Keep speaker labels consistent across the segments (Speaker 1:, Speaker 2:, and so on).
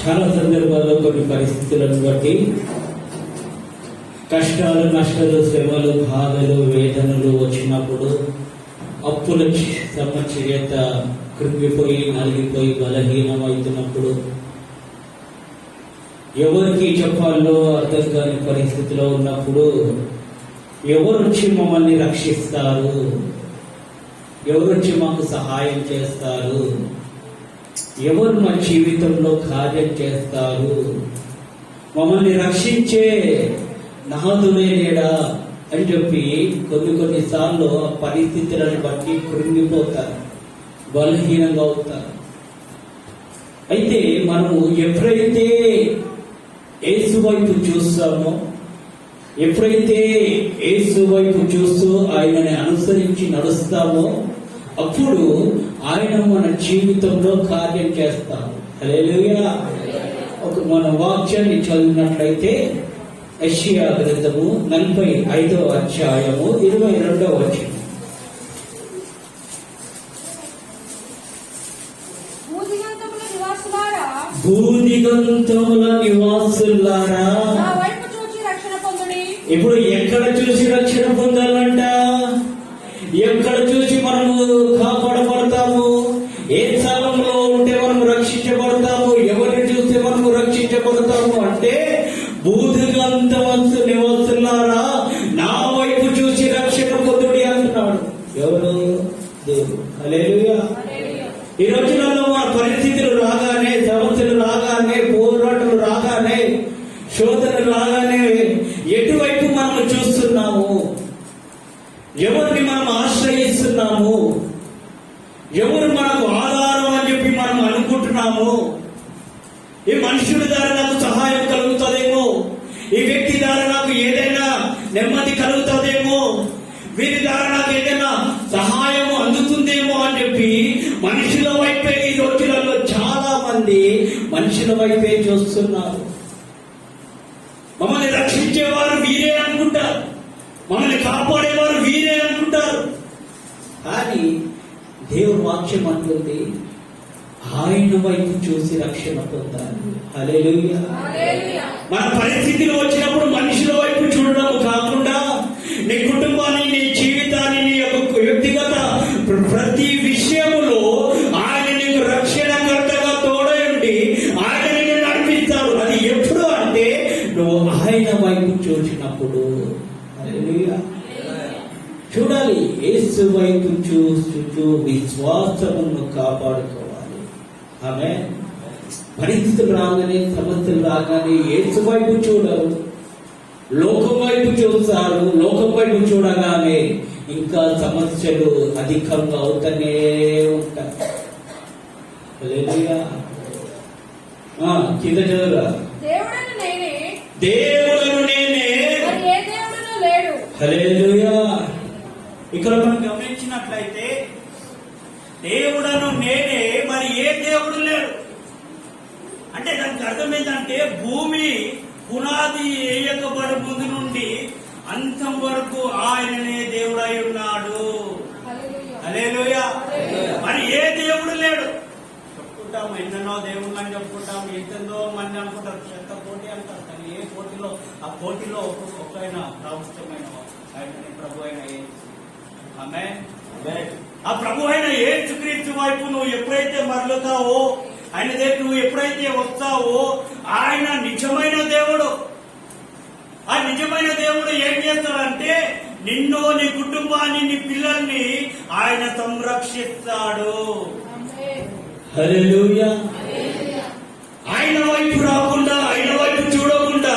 Speaker 1: చాలా సందర్భాల్లో కొన్ని పరిస్థితులను బట్టి కష్టాలు, నష్టాలు, శ్రమలు, బాధలు, వేదనలు వచ్చినప్పుడు అప్పుల సమస్యత కృంగిపోయి నలిగిపోయి బలహీనమవుతున్నప్పుడు ఎవరికి చెప్పాలో అర్థం కాని పరిస్థితిలో ఉన్నప్పుడు ఎవరు వచ్చి మమ్మల్ని రక్షిస్తారు, ఎవరు వచ్చి మాకు సహాయం చేస్తారు, ఎవరు మా జీవితంలో కార్యం చేస్తారు, మమ్మల్ని రక్షించే నాదునే లేడా అని చెప్పి కొన్నిసార్లు ఆ పరిస్థితులను బట్టి కృంగిపోతారు, బలహీనంగా అవుతారు. అయితే మనము ఎప్పుడైతే యేసు వైపు చూస్తామో, ఎప్పుడైతే యేసు వైపు చూస్తూ ఆయనని అనుసరించి నడుస్తామో అప్పుడు ఆయన మన జీవితంలో కార్యం చేస్తాము. హల్లెలూయా. మన వాక్యాన్ని చదివినట్లయితే యెషయా గ్రంథము 45వ అధ్యాయము 22వ వచనం. భూదిగంతముల నివాసులారా, ఇప్పుడు ఎక్కడ చూసి రక్షణ పొందాలంట? ఎక్కడ చూసి మనము కాపాడబడతాము? ఏ స్థలంలో ఉంటే మనము రక్షించబడతాము? ఎవరిని చూస్తే మనము రక్షించబడతాము అంటే, భూదిగంతమంతు నివాసులారా నా వైపు చూసి రక్షణ పొందుడి అంటున్నాడు. ఎవరు? దేవుడు. హల్లెలూయా. ఈ రోజులలో మన పరిస్థితులు రాగానే, సమస్యలు రాగానే, పోరాటాలు రాగానే, శోధనలు రాగానే ఎటువైపు మనం చూస్తున్నాము? ఎవరిని మనం ఆశ్రయిస్తున్నాము? ఎవరు మనకు ఆధారం అని చెప్పి మనం అనుకుంటున్నాము? ఈ మనుషుల ద్వారా నాకు సహాయం కలుగుతుందేమో, ఈ వ్యక్తి ద్వారా నాకు ఏదైనా నెమ్మది కలుగుతుందేమో, వీరి ద్వారా నాకు ఏదైనా సహాయం అందుతుందేమో అని చెప్పి మనుషుల వైపే ఈ రోజులలో చాలా మంది మనుషుల వైపే చూస్తున్నారు. మమ్మల్ని రక్షించేవారు వీరే అనుకుంటారు, మమ్మల్ని కాపాడేవారు వీరే అనుకుంటారు. కానీ దేవుని వాక్యం అంటుంది ఆయన వైపు చూసి రక్షణ పొందాలి. హల్లెలూయా. మన పరిస్థితులు వచ్చినప్పుడు మనుషుల వైపు చూడడం కాకుండా నీ కుటుంబాన్ని, నీ జీవితాన్ని, నీ యొక్క వ్యక్తిగత ప్రతి విషయములో ఆయన నీకు రక్షణకర్తగా తోడయండి, ఆయన నీకు నడిపిస్తాడు. అది ఎప్పుడు అంటే నువ్వు ఆయన వైపు చూసినప్పుడు. హల్లెలూయా. చూడాలి, యేసు వైపు చూస్తూ విశ్వాసమును కాపాడుకోవాలి. ఆమె పరిస్థితులు రాగానే, సమస్యలు రాగానే యేసు వైపు చూడరు, లోకం వైపు చూస్తారు. లోకం వైపు చూడగానే ఇంకా సమస్యలు అధికంగా అవుతూనే ఉంటాయి. హల్లెలూయా. కింద చదువురా. దేవుడను నేనే, హల్లెలూయా. ఇక్కడ మనం గమనించినట్లయితే దేవుడను నేనే, మరి ఏ దేవుడు లేడు అంటే దానికి అర్థం ఏంటంటే భూమి పునాది వేయకబడి ముందు నుండి అంతం వరకు ఆయననే దేవుడై ఉన్నాడు. హల్లెలూయా. మరి ఏ దేవుడు లేడు. చెప్పుకుంటాము, ఎన్నెన్నో దేవుళ్ళు అని చెప్పుకుంటాము, ఎంతెందో మంది అనుకుంటారు, చెత్త పోటీ అంటారు. కానీ ఏ పోటీలో, ఆ పోటీలో ఒక్కైనా ప్రాముఖ్యమైన ఆయన ప్రభు అయిన ఆమేన్. ఆ ప్రభు అయిన యేసుక్రీస్తు వైపు నువ్వు ఎప్పుడైతే మరలుతావో, ఆయన దగ్గర నువ్వు ఎప్పుడైతే వస్తావో, ఆయన నిజమైన దేవుడు. ఆ నిజమైన దేవుడు ఏం చేస్తాడంటే నిన్ను, నీ కుటుంబాన్ని, నీ పిల్లల్ని ఆయన సంరక్షిస్తాడు. హల్లెలూయా. ఆయన వైపు రాకుండా, ఆయన వైపు చూడకుండా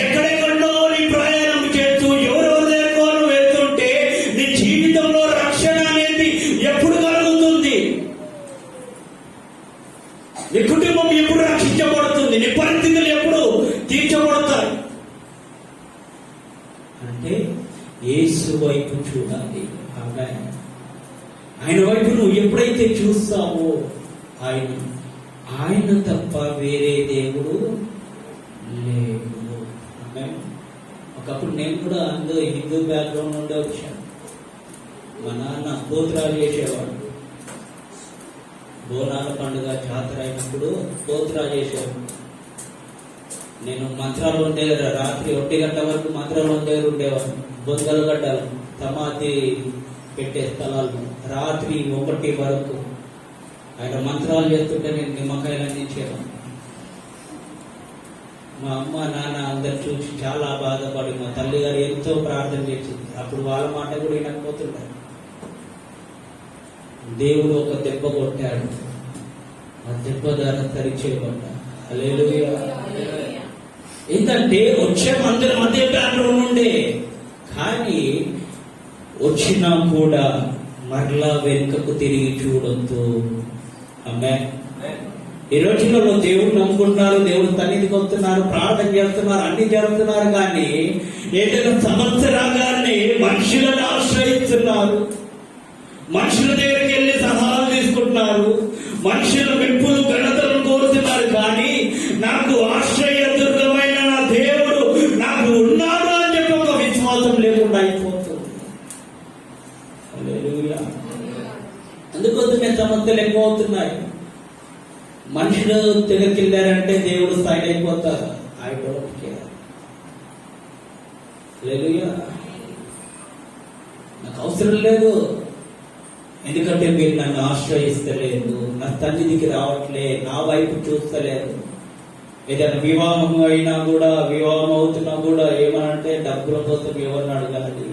Speaker 1: ఎక్కడెక్కడో నీ ప్రయాణం చేస్తూ ఎవరెవరి దగ్గర వెళ్తుంటే నీ జీవితంలో రక్షణ అనేది ఎప్పుడు కలుగుతుంది? నీ కుటుంబం ఎప్పుడు రక్షించబడుతుంది? నీ పరిస్థితులు ఎప్పుడు తీర్చబడతాయి? అంటే యేసు వైపు చూడాలి. ఆయన వైపు నువ్వు ఎప్పుడైతే చూస్తావో ఆయన తప్ప వేరే దేవుడు లేడు. ఒకప్పుడు నేను కూడా అందరూ హిందూ బ్యాక్గ్రౌండ్ నుండే వచ్చాను. మా నాన్న స్తోత్రాలు చేసేవాడు. బోనాల పండుగ జాతర అయినప్పుడు స్తోత్రాలు చేసేవాడు.
Speaker 2: నేను మంత్రాలు దగ్గర రాత్రి 1 గంట వరకు మంత్రాలు దగ్గర ఉండేవాడిని. బొందలు గడ్డలు సమాధి పెట్టే స్థలాలు రాత్రి 1 వరకు ఆయన మంత్రాలు చేస్తుంటే నేను నిమ్మకాయలు అందించేవాడిని. మా అమ్మ నాన్న అందరు చూసి చాలా బాధపడి మా తల్లి గారు ఎంతో ప్రార్థన చేసింది. అప్పుడు వాళ్ళ మాట కూడా వినకపోతుంటారు. దేవుడు ఒక దెబ్బ కొట్టాడు, ఆ దెబ్బ ద్వారా తరిచేయబడ్డా. హల్లెలూయా. ఏంటంటే వచ్చే అందరం అదే బ్యాక్గ్రౌండ్ ఉండే, కానీ వచ్చినా కూడా మరలా వెనుకకు తిరిగి చూడొద్దు. ఆమేన్. ఈ రోజులలో దేవుడు నమ్ముకుంటున్నారు, దేవుడు సన్నిధికి వస్తున్నారు, ప్రార్థన చేస్తున్నారు, అన్ని జరుగుతున్నారు, కానీ ఏదైనా సమస్య రాగానే మనుషులను ఆశ్రయిస్తున్నారు, మనుషుల దగ్గరికి వెళ్ళి సలహాలు తీసుకుంటున్నారు, మనుషుల మెప్పులు ఘనతలు కోరుతున్నారు, కానీ నాకు ఆశ్రయదుర్గమైన నా దేవుడు నాకు ఉన్నాడు అని చెప్పి ఒక విశ్వాసం లేకుండా అయిపోతుంది. హల్లెలూయా. అందుకోసమే సమస్యలు ఎక్కువ అవుతున్నాయి. మనుషులు తిరగకిల్లారంటే దేవుడు సైడ్ అయిపోతారు. I don't care. హల్లెలూయా. నాకు అవసరం లేదు, ఎందుకంటే మీరు నన్ను ఆశ్రయిస్తలేదు, నా సన్నిధికి రావట్లే, నా వైపు చూస్తలేదు. ఏదైనా వివాహం అయినా కూడా, వివాహం అవుతున్నా కూడా ఏమనంటే డబ్బుల కోసం ఎవరిని అడగాలి,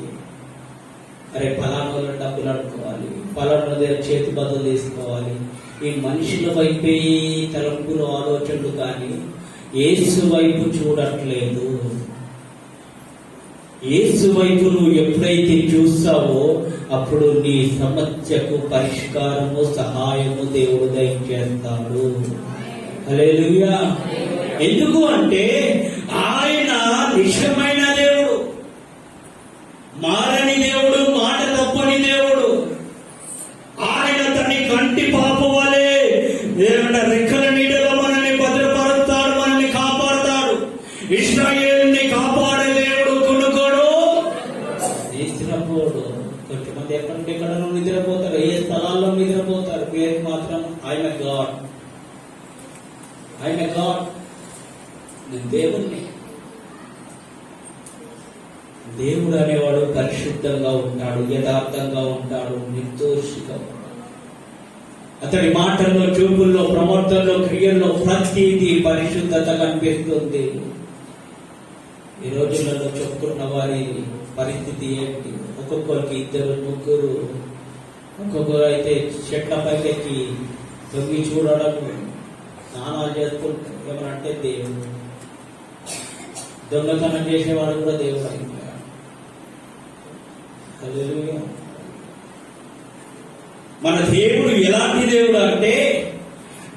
Speaker 2: అరే ఫలానా డబ్బులు అడుకోవాలి, ఫలానా దగ్గర చేతి బదులు తీసుకోవాలి. ఈ మనుషుల వైపే తలంపులు ఆలోచనలు, కానీ యేసు వైపు చూడట్లేదు. యేసు వైపు నువ్వు ఎప్పుడైతే చూస్తావో అప్పుడు నీ సమస్యకు పరిష్కారము, సహాయము దేవుడు దయచేస్తాడు. హల్లెలూయా. ఎందుకు అంటే ఆయన నిజమైన దేవుడు, మారని దేవుడు, మాట తప్పని దేవుడు. ఆయన తన కంటి పాప వలె రెక్కల నీడలో మనల్ని భద్రపరుస్తాడు, మనల్ని కాపాడుతాడు. ఇశ్రాయేలుని కాపాడే దేవుడు కొనుగోడు నిద్రపోడు. కొంతమంది ఎక్కడ నిద్రపోతారు, ఏ స్థలాల్లో నిద్రపోతారు, పేరు మాత్రం ఆయన గాడ్, ఆయన గాడ్. నేను దేవుణ్ణి. దేవుడు అనేవాడు పరిశుద్ధంగా ఉంటాడు, యథార్థంగా ఉంటాడు, నిర్దోషిగా ఉంటాడు. అతడి మాటల్లో, చూపుల్లో, ప్రవర్తనలో, క్రియల్లో ప్రతిదీ పరిశుద్ధత కనిపిస్తుంది. ఈ రోజులలో చెప్పుకున్న వారి పరిస్థితి ఏంటి? ఒక్కొక్కరికి 2, 3, ఒక్కొక్కరు అయితే చెట్ల పైకి తొంగి చూడడం, స్నానాలు చేస్తుంటారు. ఏమనంటే దేవుడు. దొంగతనం చేసేవాడు కూడా దేవుడు అయిపోయాడు. హల్లెలూయా. మన దేవుడు ఎలాంటి దేవుడు అంటే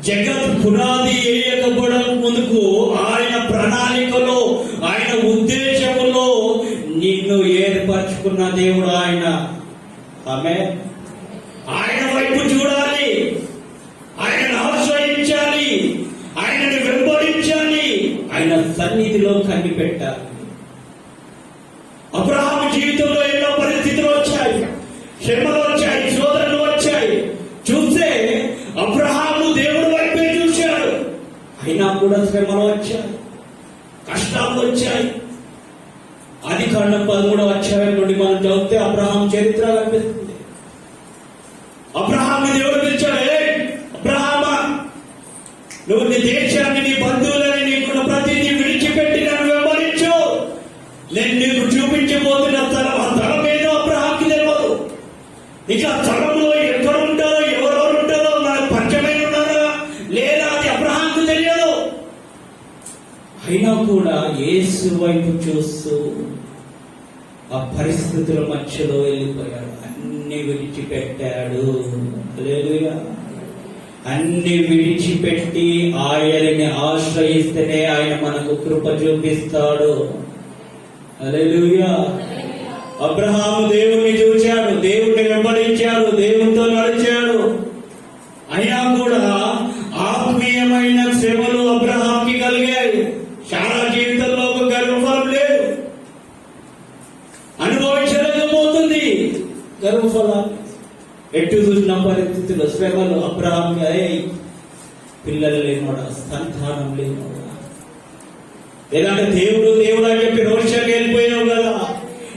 Speaker 2: జగత్ పునాది వేయకపోవడం ముందుకు ఆయన ప్రణాళికలో, ఆయన ఉద్దేశములో నిన్ను ఏర్పరచుకున్న దేవుడు ఆయన. ఆమేన్. ఆయన వైపు చూడాలి, ఆయనను ఆశ్రయించాలి, ఆయనను వెంబడించాలి, ఆయన సన్నిధిలో కన్ని పెట్టాలి. అబ్రహాము జీవితంలో ఎన్నో పరిస్థితులు వచ్చాయి, శ్రమలు వచ్చాయి, శోధనలు వచ్చాయి. చూస్తే అబ్రహాము దేవుడి వైపే చూశాడు, అయినా కూడా శ్రమలు వచ్చాయి, కష్టాలు వచ్చాయి. ఆదికాండం 13వ అధ్యాయం నుండి మనం చదివితే అబ్రహాం చరిత్ర కనిపిస్తుంది. అబ్రహాము దేవుడు పిలిచాడు, అబ్రహామా, నువ్వు నీ దేశాన్ని, నీ బంధువులని, నీకున్న ప్రతిదీ విడిచిపెట్టి నన్ను వెంబడించు. నేను నీకు చూపించబోతున్న స్థలం, ఆ స్థలం ఏదో అబ్రహాంకి తెలియదు. ఇక స్థలంలో ఎక్కడ ఉంటారో, ఎవరెవరు ఉంటారో, మనకు పంచమైన ఉన్నారా లేదా అది అబ్రహాంకు తెలియదు. అయినా కూడా యేసు వైపు చూస్తూ ఆ పరిస్థితుల మధ్యలో వెళ్ళిపోయాడు. అన్ని విడిచిపెట్టాడు. హల్లెలూయా. అన్ని విడిచిపెట్టి ఆయనని ఆశ్రయిస్తేనే ఆయన మనకు కృప చూపిస్తాడు. హల్లెలూయా. అబ్రహాము దేవుణ్ణి చూశాడు, దేవుణ్ణి వెంబడించాడు, దేవునితో నడిచాడు. అయినా కూడా ఆత్మీయమైన శ్రమలు అబ్రహాంకి కలిగాయి. చాలా జీవితంలో ఒక గర్వఫలం లేదు, అనుభవించలేకపోతుంది గర్వఫలాన్ని. ఎటు చూసిన పరిస్థితుల్లో శ్రమలు అబ్రహాంకి. పిల్లలు లేనోడా, సంతానం లేనోడా, లేదంటే దేవుడు దేవుడు అని చెప్పి రోషంగా వెళ్ళిపోయావు కదా.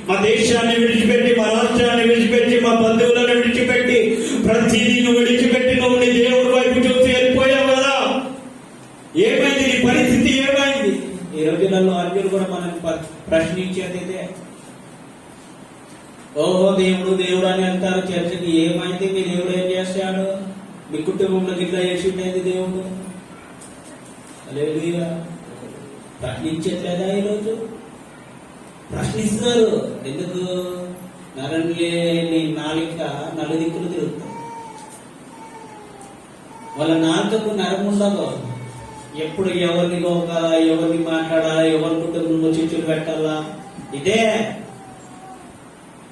Speaker 2: మా దేశాన్ని విడిచిపెట్టి, మా రాష్ట్రాన్ని విడిచిపెట్టి, మా బంధువులను విడిచిపెట్టి, ప్రతిదీ నువ్వు విడిచిపెట్టి నువ్వు నీ దేవుడి వైపు చూసి వెళ్ళిపోయావు కదా. ఏమైంది నీ పరిస్థితి, ఏమైంది? ఈ రోజులలో అర్జునుడు కూడా మనం ప్రశ్నించేది ఇదే. ఓహో దేవుడు దేవుడు అని అంటారు చర్చకి, ఏమైంది? మీ దేవుడు ఏం చేస్తాడు? మీ కుటుంబంలో గిట్లా చేసి ఉండేది దేవుడు. హల్లెలూయా. ప్రశ్నించట్లేదా ఈరోజు? ప్రశ్నిస్తారు. ఎందుకు? నరంలేని నాలిక నలుదిక్కులు తిరుగుతారు. వాళ్ళ నాలుకకు నరం ఉండదు. ఎప్పుడు ఎవరిని గోకాలా, ఎవరిని మాట్లాడాలా, ఎవరి కుటుంబంలో చిచ్చులు పెట్టాలా, ఇదే.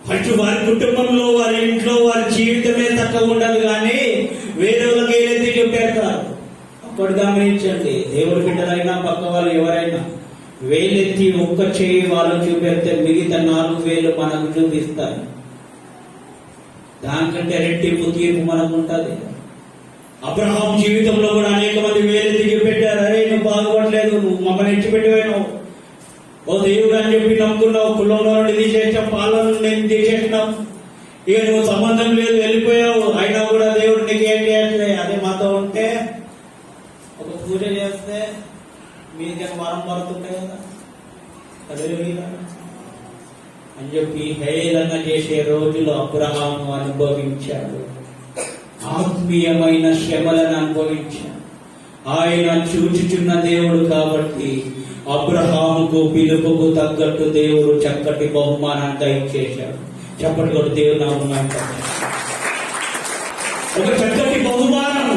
Speaker 2: ఫస్ట్ వారి కుటుంబంలో, వారి ఇంట్లో, వారి జీవితమే తక్కువ ఉండదు కానీ వేరే వాళ్ళకి ఏదైతే చూపెడతారు. అప్పుడు గమనించండి, దేవుడి బిడ్డలైనా పక్క వాళ్ళు ఎవరైనా వేలెత్తి ఒక్క చేయి వాళ్ళు చూపెడితే మిగతా 4 వేలు మనకు చూపిస్తారు. దానికంటే రెట్టింపు తీర్పు మనకు ఉంటుంది. అబ్రహాం జీవితంలో కూడా అనేక మంది వేలెత్తి చూపెట్టారు. అరే నువ్వు బాగుపడలేదు, నువ్వు మమ్మల్ని ఇచ్చిపెట్టిపోయినావు, ఓ దేవుడు అని చెప్పి నమ్ముకున్నావు, కులంలో నుండి తీసేసాం, పాలన నేను తీసేసినాం, ఇక నువ్వు సంబంధం లేదు వెళ్ళిపోయావు. అయినా కూడా దేవుడు నీకు ఏం చేయట్లే. అదే మాతో ఉంటే ఒక పూజ చేస్తే మీకే వరం పడుతుంటాయి కదా. అదే అని చెప్పి హేళన చేసే రోజులు అబ్రహాము అనుభవించాడు. ఆత్మీయమైన శ్రమలను అనుభవించాడు. ఆయన చూచుచున్న దేవుడు కాబట్టి అబ్రహాముకు పిలుపుకు తగ్గట్టు దేవుడు చక్కటి బహుమానాన్ని ఇచ్చేశాడు. చెప్పటి కూడా దేవుడు నామం ఒక చక్కటి బహుమానం.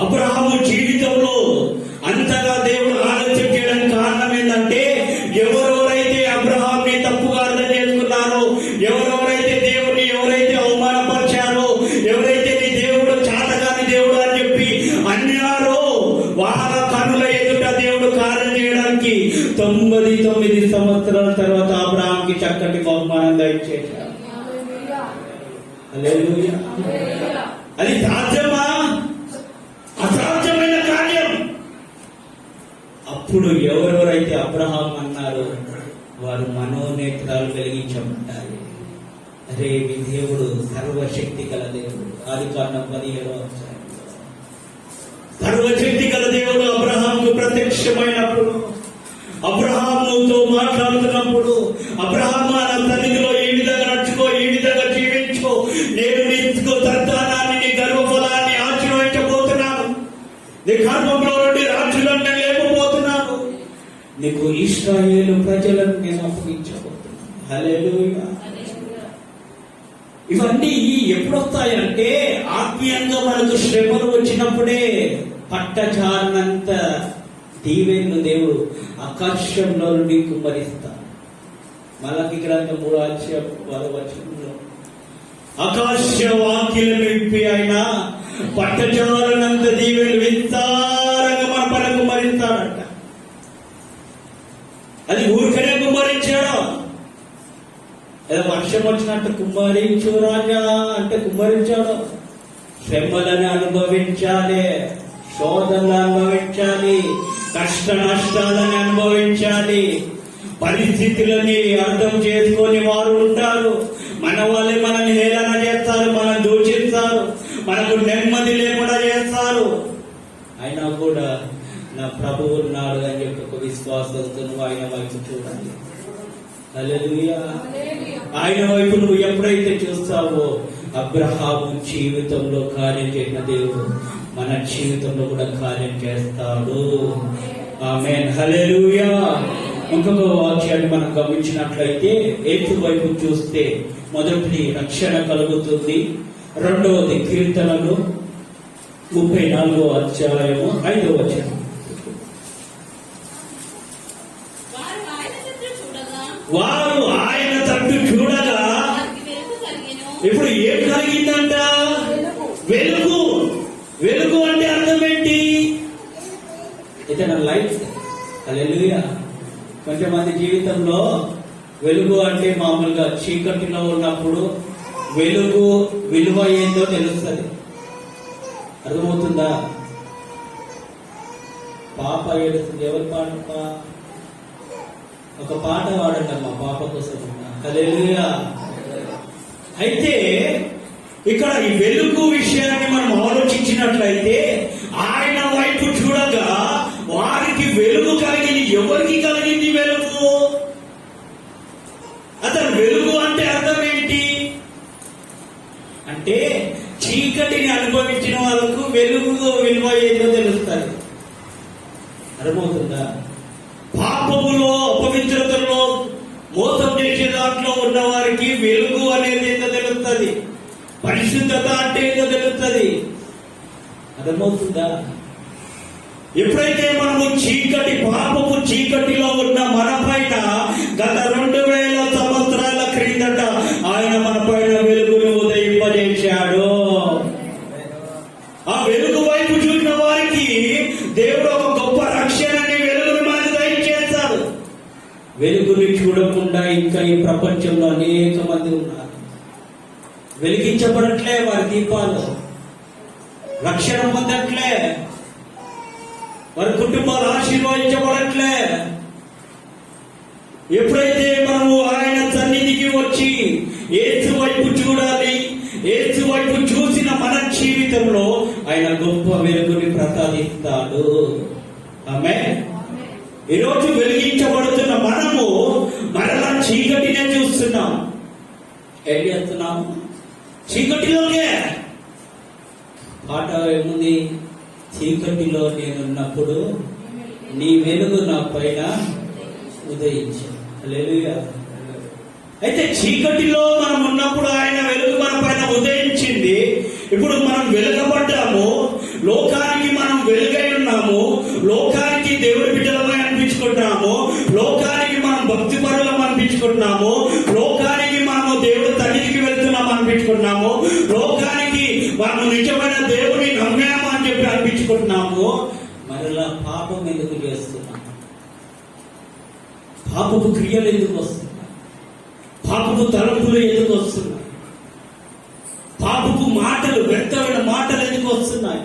Speaker 2: అబ్రహాము జీవితంలో అంతగా దేవుడు ఆలోచన చేయడానికి కారణం ఏంటంటే, ఎవరెవరైతే అబ్రహాంని తప్పుగా అర్థం చేసుకున్నారో, ఎవరెవరైతే దేవుడిని ఎవరైతే అవమానపరిచారో, ఎవరైతే నీ దేవుడు చాతగాని దేవుడు అని చెప్పి అన్నారో, వాళ్ళ కనుల ఎదుట దేవుడు కార్యం చేయడానికి 99 సంవత్సరాల తర్వాత అబ్రహాంకి చక్కటి బహుమానం ఇచ్చేశాడు. హల్లెలూయా. అది సాధ్యమా? అసాధ్యమైన కార్యం. అప్పుడు ఎవరెవరైతే అబ్రహాం అన్నారో వారు మనోనేత్రాలు వెలిగించమంటారు. అరే మీ దేవుడు సర్వశక్తి గల దేవుడు. ఆదికాండం 17వ అధ్యాయం. సర్వశక్తి గల దేవుడు అబ్రహాంకు ప్రత్యక్షమైనప్పుడు, అబ్రహాముతో మాట్లాడుతున్నప్పుడు, అబ్రహాము నా సన్నిధిలో ఈ విధంగా నడుచుకో, ఈ విధంగా జీవించుకో, నేను నీకు సంతానాన్ని, నీ గర్భఫలాన్ని ఆశీర్వదించబోతున్నాను, నీ గర్భంలో నుండి రాజులను లేపబోతున్నాను, నీకు ఇశ్రాయేలు ప్రజలను నేను అప్పగించబోతున్నాను. హల్లెలూయా. ఇవన్నీ ఎప్పుడు వస్తాయంటే ఆత్మీయంగా మనకు శ్రమలు వచ్చినప్పుడే. పట్టజారినంత దీవెనలు దేవుడు ఆకాశంలో నుండి కుమ్మరిస్తాడు. మలకి గ్రంథం 3వ అధ్యాయం 12వ వచనంలో ఆకాశ వాక్యలను విప్పి ఆయన పట్టజారినంత దీవెనలు విస్తారంగా మన పైన కుమ్మరిస్తాడంట. అది ఊరికనే కుమ్మరించాడు. ఏదో వర్షం వచ్చినట్టు కుమ్మరించు రాజా అంటే కుమ్మరించాడు. శ్రమలను అనుభవించాలి, శోధనలు అనుభవించాలి, కష్ట నష్టాలను అనుభవించాలి. పరిస్థితులని అర్థం చేసుకొని వారు ఉంటారు. మన వాళ్ళే మనల్ని హేళన చేస్తారు, మనం దూషిస్తారు, మనకు నెమ్మది లేకుండా చేస్తారు. అయినా కూడా నా ప్రభువు ఉన్నాడు అని చెప్పి ఒక విశ్వాసంతో నువ్వు ఆయన వైపు చూడాలి. హల్లెలూయా. ఆయన వైపు నువ్వు ఎప్పుడైతే చూస్తావో అబ్రహాము జీవితంలో కార్యం చేసిన దేవుడు మన జీవితంలో కూడా కార్యం చేస్తాడు. ఆమేన్. హల్లెలూయా. ఇంకొక వాక్యాన్ని మనం గమనించినట్లయితే ఏతు వైపు చూస్తే మొదటిది రక్షణ కలుగుతుంది. రెండవది కీర్తనలు 34వ అధ్యాయము 5వ వచనం. వారు ఆయన తట్టు చూడగా ఇప్పుడు ఏం కలిగిందంట? వెలుగు. వెలుగు అంటే అర్థం ఏంటి? ఇతను లైట్. హల్లెలూయా. కొంతమంది జీవితంలో వెలుగు అంటే మామూలుగా చీకటిలో ఉన్నప్పుడు వెలుగు విలువ ఏందో తెలుస్తుంది. అర్థమవుతుందా? పాప ఏడుస్తుంది. ఎవరి పాట? ఒక పాట పాడండి మా పాప కోసం. హల్లెలూయా. అయితే ఇక్కడ ఈ వెలుగు విషయాన్ని మనం ఆలోచించినట్లయితే ఆయన వైపు చూడగా వారికి వెలుగు కలిగింది. ఎవరికి కలిగింది వెలుగు? అతను వెలుగు అంటే అర్థం ఏంటి అంటే చీకటిని అనుభవించిన వాళ్ళకు వెలుగు విలువ ఏదో తెలుస్తుంది. అర్థమవుతుందా? పాపములో అపవిత్రతలో మోసం చేసే దాంట్లో ఉన్న వారికి వెలుగు అనేది ఏదో తెలుస్తుంది. పరిశుద్ధత అంటే ఏదో తెలుస్తుంది. అర్థమవుతుందా? ఎప్పుడైతే మనము చీకటి పాపము చీకటిలో ఉన్న మన పైన గత 2000 సంవత్సరాల క్రిందట ఆయన మన పైన వెలుగును ఉదయింపజేశాడు. ఆ వెలుగు వైపు చూసిన వారికి దేవుడు ఒక గొప్ప రక్షణని వెలుగును మనకు దయచేశాడు. వెలుగుని చూడకుండా ఇంకా ఈ ప్రపంచంలో అనేక మంది ఉన్నారు. వెలిగించబడట్లే వారి దీపాలు, రక్షణ పొందట్లే, వారి కుటుంబాలు ఆశీర్వదించబడట్లే. ఎప్పుడైతే మనము ఆయన సన్నిధికి వచ్చి యేసు వైపు చూడాలి, యేసు వైపు చూసిన మన జీవితంలో ఆయన గొప్ప వెలుగుని ప్రసాదిస్తాడు. ఆమేన్. ఈరోజు వెలిగించబడుతున్న మనము మరలా చీకటినే చూస్తున్నాం. ఏం చేస్తున్నాము? చీకటిలోనే. పాట ఏముంది? చీకటిలో నేనున్నప్పుడు నీ వెలుగు నా పైన ఉదయించు. హల్లెలూయా. అయితే చీకటిలో మనం ఉన్నప్పుడు ఆయన వెలుగు మన పైన ఉదయించింది. ఇప్పుడు మనం వెలుగబడ్డాము, లోకానికి మనం వెలుగై ఉన్నాము, లోకానికి దేవుడి బిడ్డలమై అనిపించుకుంటున్నాము, లోకానికి మనం భక్తి పరులం అనిపించుకుంటున్నాము, లోకానికి మనము దేవుడు తల్లికి వెళ్తున్నాము అనిపించుకుంటున్నాము, లోకానికి మనం నిజమైన దేవుని నమ్మాము అని చెప్పి అనిపించుకుంటున్నాము. మరలా పాపం ఎందుకు చేస్తున్నాము? పాపపు క్రియలు ఎందుకు వస్తున్నాయి? పాపపు తలంపులు ఎందుకు వస్తున్నాయి? పాపపు మాటలు, వ్యర్థమైన మాటలు ఎందుకు వస్తున్నాయి?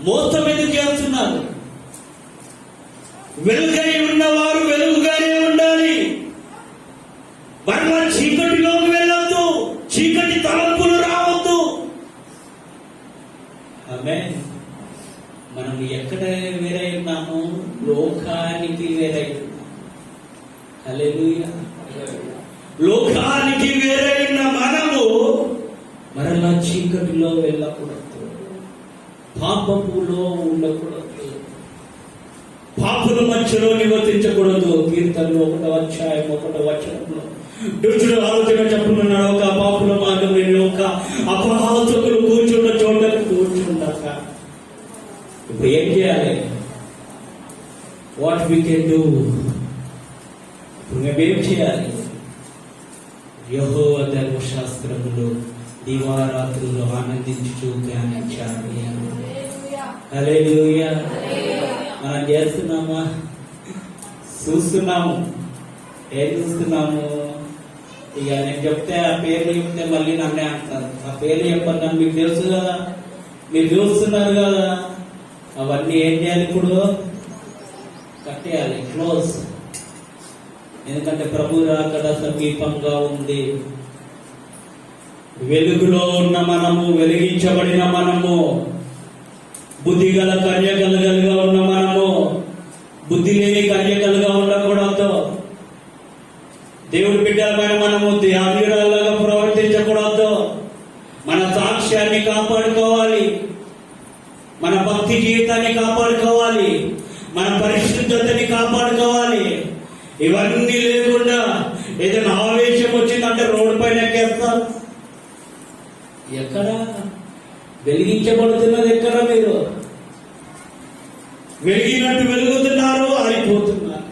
Speaker 2: మోసం ఎందుకు చేస్తున్నారు? వెలుగై ఉన్నవారు వెలుగుగానే ఉండాలి. మరలా చీకటిలోకి వెళ్ళొద్దు, చీకటి తలంపులు రావద్దు. ఆమేన్. మనం ఎక్కడ వేరై ఉన్నాము? లోకానికి వేరై ఉన్నాము. హల్లెలూయా. లోకానికి వేరై ఉన్న మనము మరలా చీకటిలో వెళ్ళకూడదు, పాపములో ఉండకూడదు, పాపుల మధ్యలో నివర్తించకూడదు. కీర్తనలో 1వ అధ్యాయం 1వ వచనంలో దుష్టుడు ఆలోచన చెప్పుకున్నాడు, ఒక పాపుల మార్గం ఒక అపహాసకులు కూర్చున్న చోట కూర్చుండక. ఇప్పుడు ఏం చేయాలి? What we can do? ఇప్పుడు మేమేం చేయాలి? యెహోవా ధర్మశాస్త్రములో దివారాత్రులు ఆనందించుచు ధ్యానించాలి. హల్లెలూయా. మనం చేస్తున్నామా? చూస్తున్నాము. ఏం చూస్తున్నాము? ఇక నేను చెప్తే ఆ పేర్లు చెప్తే మళ్ళీ నన్నే అంటారు. ఆ పేర్లు చెప్పండి, మీకు తెలుసు కదా, మీరు చూస్తున్నారు కదా. అవన్నీ ఏం చేయాలి? ఇప్పుడు కట్టేయాలి, క్లోజ్. ఎందుకంటే ప్రభు రాకడ సమీపంగా ఉంది. వెలుగులో ఉన్న మనము, వెలిగించబడిన మనము, బుద్ధి గల కన్యకలుగా ఉన్న మనము బుద్ధి లేని కన్యకలుగా ఉండకూడదు. దేవుడి బిడ్డలమైన మనము అవిరాలుగా ప్రవర్తించకూడదు. మన సాక్ష్యాన్ని కాపాడుకోవాలి, మన భక్తి జీవితాన్ని కాపాడుకోవాలి, మన పరిశుద్ధతని కాపాడుకోవాలి. ఇవన్నీ లేకుండా ఏదైనా ఆవేశం వచ్చిందంటే రోడ్డు పైన ఎక్కేస్తారు. ఎక్కడ వెలిగించబడుతున్నది? ఎక్కడ మీరు వెలిగినట్టు వెలుగుతున్నారు, ఆరిపోతున్నారు.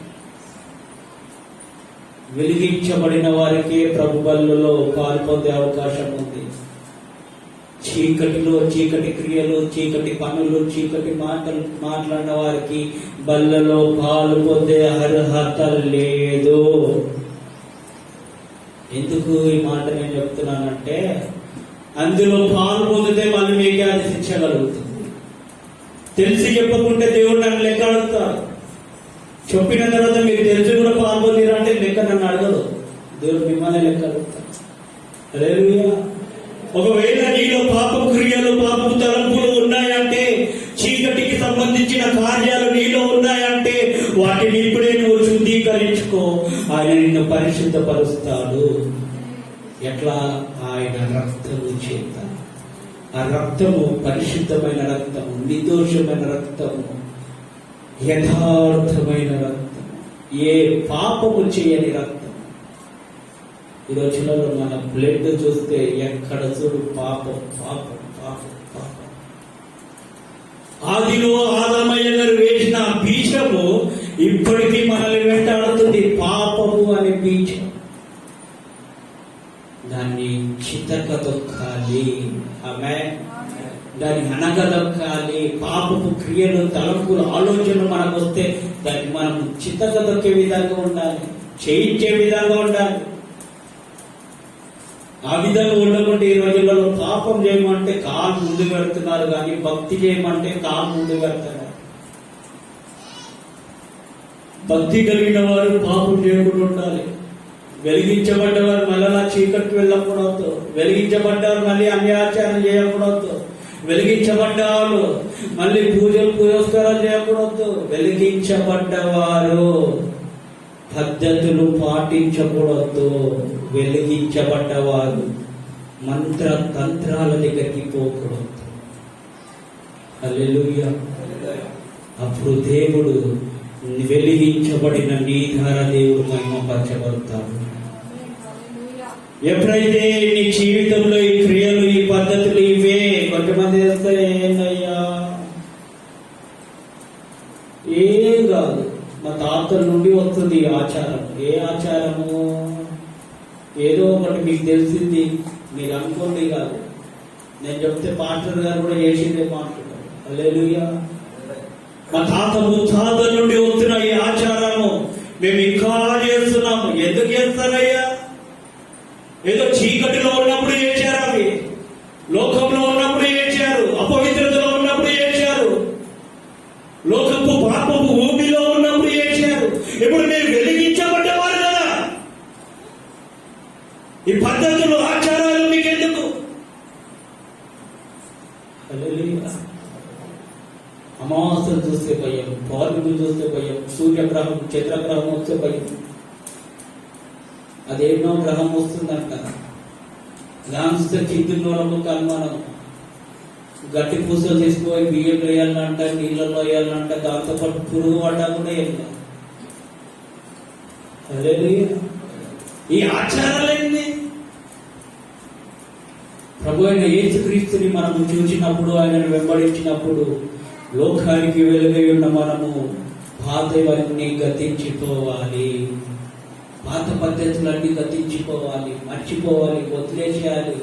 Speaker 2: వెలిగించబడిన వారికి ప్రభు బల్లలో పాలు పొందే అవకాశం ఉంది. చీకటిలో చీకటి క్రియలు, చీకటి పనులు, చీకటి మాటలు మాట్లాడిన వారికి బల్లలో పాలు పొందే అర్హత లేదు. ఎందుకు ఈ మాట నేను చెప్తున్నానంటే, అందులో పాలు పొందితే మళ్ళీ మీకే అది శిక్ష కలుగుతుంది. తెలిసి చెప్పకుంటే దేవుడు నన్ను లెక్క అడుగుతాడు. చెప్పిన తర్వాత మీరు తెలిసి కూడా పాల్గొన్నారంటే లెక్క నన్ను అడగదు, దేవుడు మిమ్మల్ని లెక్క అడుగుతాడు. హల్లెలూయా. ఒకవేళ నీలో పాపపు క్రియలు, పాపపు తలంపులు ఉన్నాయంటే, చీకటికి సంబంధించిన కార్యాలు నీలో ఉన్నాయంటే వాటిని ఇప్పుడే నువ్వు శుద్ధీకరించుకో. ఆయన నిన్ను పరిశుద్ధపరుస్తాడు. ఎట్లా? ఆయన రక్తము చేత. ఆ రక్తము పరిశుద్ధమైన రక్తము, నిర్దోషమైన రక్తము, యథార్థమైన రక్తము, ఏ పాపము చేయని రక్తం. ఈ రోజులలో మన బ్లడ్ చూస్తే ఎక్కడ చూడు పాపం పాపం పాపం పాపం. ఆదిలో ఆదామయ్య గారు వేసిన బీజము ఇప్పటికీ మనల్ని వెంటాడుతుంది, పాపము అనే బీజం. దాన్ని చితకదొక్కాలి. ఆమేన్. దాన్ని అనగదొక్కాలి. పాపపు క్రియలు, తలంపులు, ఆలోచనలు మనకు వస్తే దాన్ని మనం చితకదొక్కే విధంగా ఉండాలి, చేయించే విధంగా ఉండాలి. ఆ విధంగా ఉండకుంటే ఈ రోజులలో పాపం చేయమంటే కాలు ముందు పెడుతున్నారు, కానీ భక్తి చేయమంటే కాలు ముందు పెడతారు. భక్తి కలిగిన వారు పాపం చేయకుండా ఉండాలి. వెలిగించబడ్డవారు మళ్ళా చీకటికి వెళ్ళకూడదు. వెలిగించబడ్డవారు మళ్ళీ అన్యాచారం చేయకూడదు. వెలిగించబడ్డవారు మళ్ళీ పూజలు పురస్కారాలు చేయకూడదు. వెలిగించబడ్డవారు పద్ధతులు పాటించకూడదు. వెలిగించబడ్డవారు మంత్ర తంత్రాల దగ్గరికి పోకూడదు. హల్లెలూయా. అప్పుడు దేవుడు వెలిగించబడిన నీ ద్వారా దేవుడు మహిమపరచబడతాడు. ఎప్పుడైతే నీ జీవితంలో ఈ క్రియలు, ఈ పద్ధతులు ఇవే కొంతమంది చేస్తే ఏందయ్యా ఏం కాదు, మా తాతల నుండి వస్తుంది ఈ ఆచారం. ఏ ఆచారము? ఏదో ఒకటి మీకు తెలిసింది మీరు అనుకోండి కాదు. నేను చెప్తే పాస్టర్ గారు కూడా చేసిందే మాట్లాడారు. హల్లెలూయా. మా తాత ముత్తాతల నుండి వస్తున్న ఈ ఆచారము మేము ఇంకా చేస్తున్నాము. ఎందుకు చేస్తారయ్యా? ఏదో చీకటిలో ఉన్నప్పుడు చేశారు, అవి లోకంలో ఉన్నప్పుడు చేశారు, అపవిత్రతలో ఉన్నప్పుడు చేశారు, లోకపు పాపపు భూమిలో ఉన్నప్పుడు చేశారు. ఇప్పుడు మీరు వెలిగించబడ్డవారు కదా, ఈ పద్ధతులు, ఆచారాలు మీకెందుకు? అమావాస్యలు చూస్తే భయం, పౌర్ణమిని చూస్తే భయం, సూర్యగ్రహం, చంద్రగ్రహం వస్తే భయం. అదేనో గ్రహం వస్తుందంట, దానిస్తే చింతలో ఒక అనుమానం. గట్టి పూసలు తీసుకుపోయి బియ్యం వేయాలంట, నీళ్ళలో వేయాలంట, దాంతోపాటు పురుగు పడ్డా కూడా వేయాలి. ఈ ఆచారాలేంది? ప్రభు అయిన యేసుక్రీస్తుని మనము చూసినప్పుడు, ఆయనను వెంబడించినప్పుడు, లోకానికి వెలుగై ఉన్న మనము పాతవన్నీ గతించిపోవాలి. పాత పద్ధతులన్నీ గతించిపోవాలి, మర్చిపోవాలి, వదిలేసేయాలి.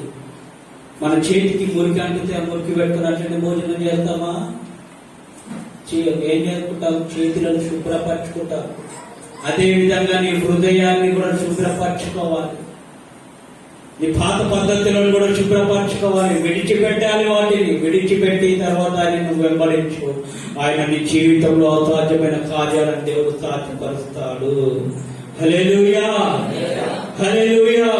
Speaker 2: మన చేతికి మురికి అంటితే ఆ మురికి పెట్టుకున్నట్లయితే భోజనం చేస్తామా? ఏం చేసుకుంటాం? చేతులను శుభ్రపరచుకుంటాం. అదే విధంగా నీ హృదయాన్ని కూడా శుభ్రపరచుకోవాలి. నీ పాత పద్ధతులను కూడా శుభ్రపరచుకోవాలి. విడిచిపెట్టాలి. వాటిని విడిచిపెట్టి తర్వాత ఆయన నువ్వు వెంబడించు. ఆయన నీ జీవితంలో అసాధ్యమైన కార్యాలను దేవుడు సాధ్యపరుస్తాడు. హల్లెలూయా, హల్లెలూయా.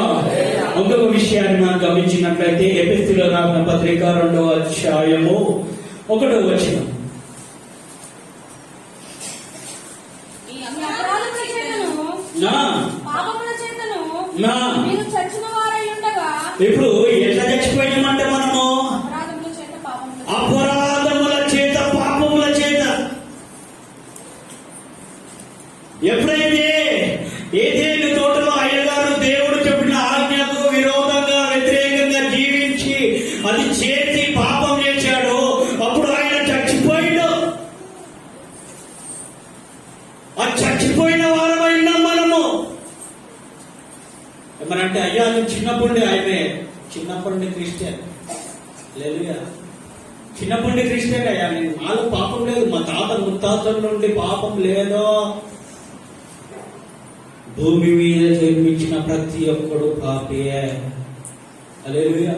Speaker 2: ఇంకొక విషయాన్ని మనం గమనించినట్లయితే ఎఫెసీయులకు రాసిన పత్రిక 2వ అధ్యాయము 1వ వచనం. ఇప్పుడు ఎట్లా చచ్చిపోయినామంటే మనము అపరాధముల చేత, పాపముల చేత. ఎప్పుడైతే ఏదేను తోటలో అయ్యగారు దేవుడు చెప్పిన ఆజ్ఞకు విరోధంగా, వ్యతిరేకంగా జీవించి అది చేసి పాపం చేశాడు, అప్పుడు ఆయన చచ్చిపోయాడు. ఆ చచ్చిపోయిన వారమై ఉన్నాం మనము. ఏమనంటే అయ్యా నేను చిన్నప్పటి ఆయనే చిన్నప్పటి క్రిస్టియన్. హల్లెలూయా. చిన్నప్పటి క్రిస్టియన్ అయ్యా, నేను నాలో పాపం లేదు, మా తాత ముత్తాతల నుండి పాపం లేదో. భూమి మీద జన్మించిన ప్రతి ఒక్కడు పాపియే. హల్లెలూయా.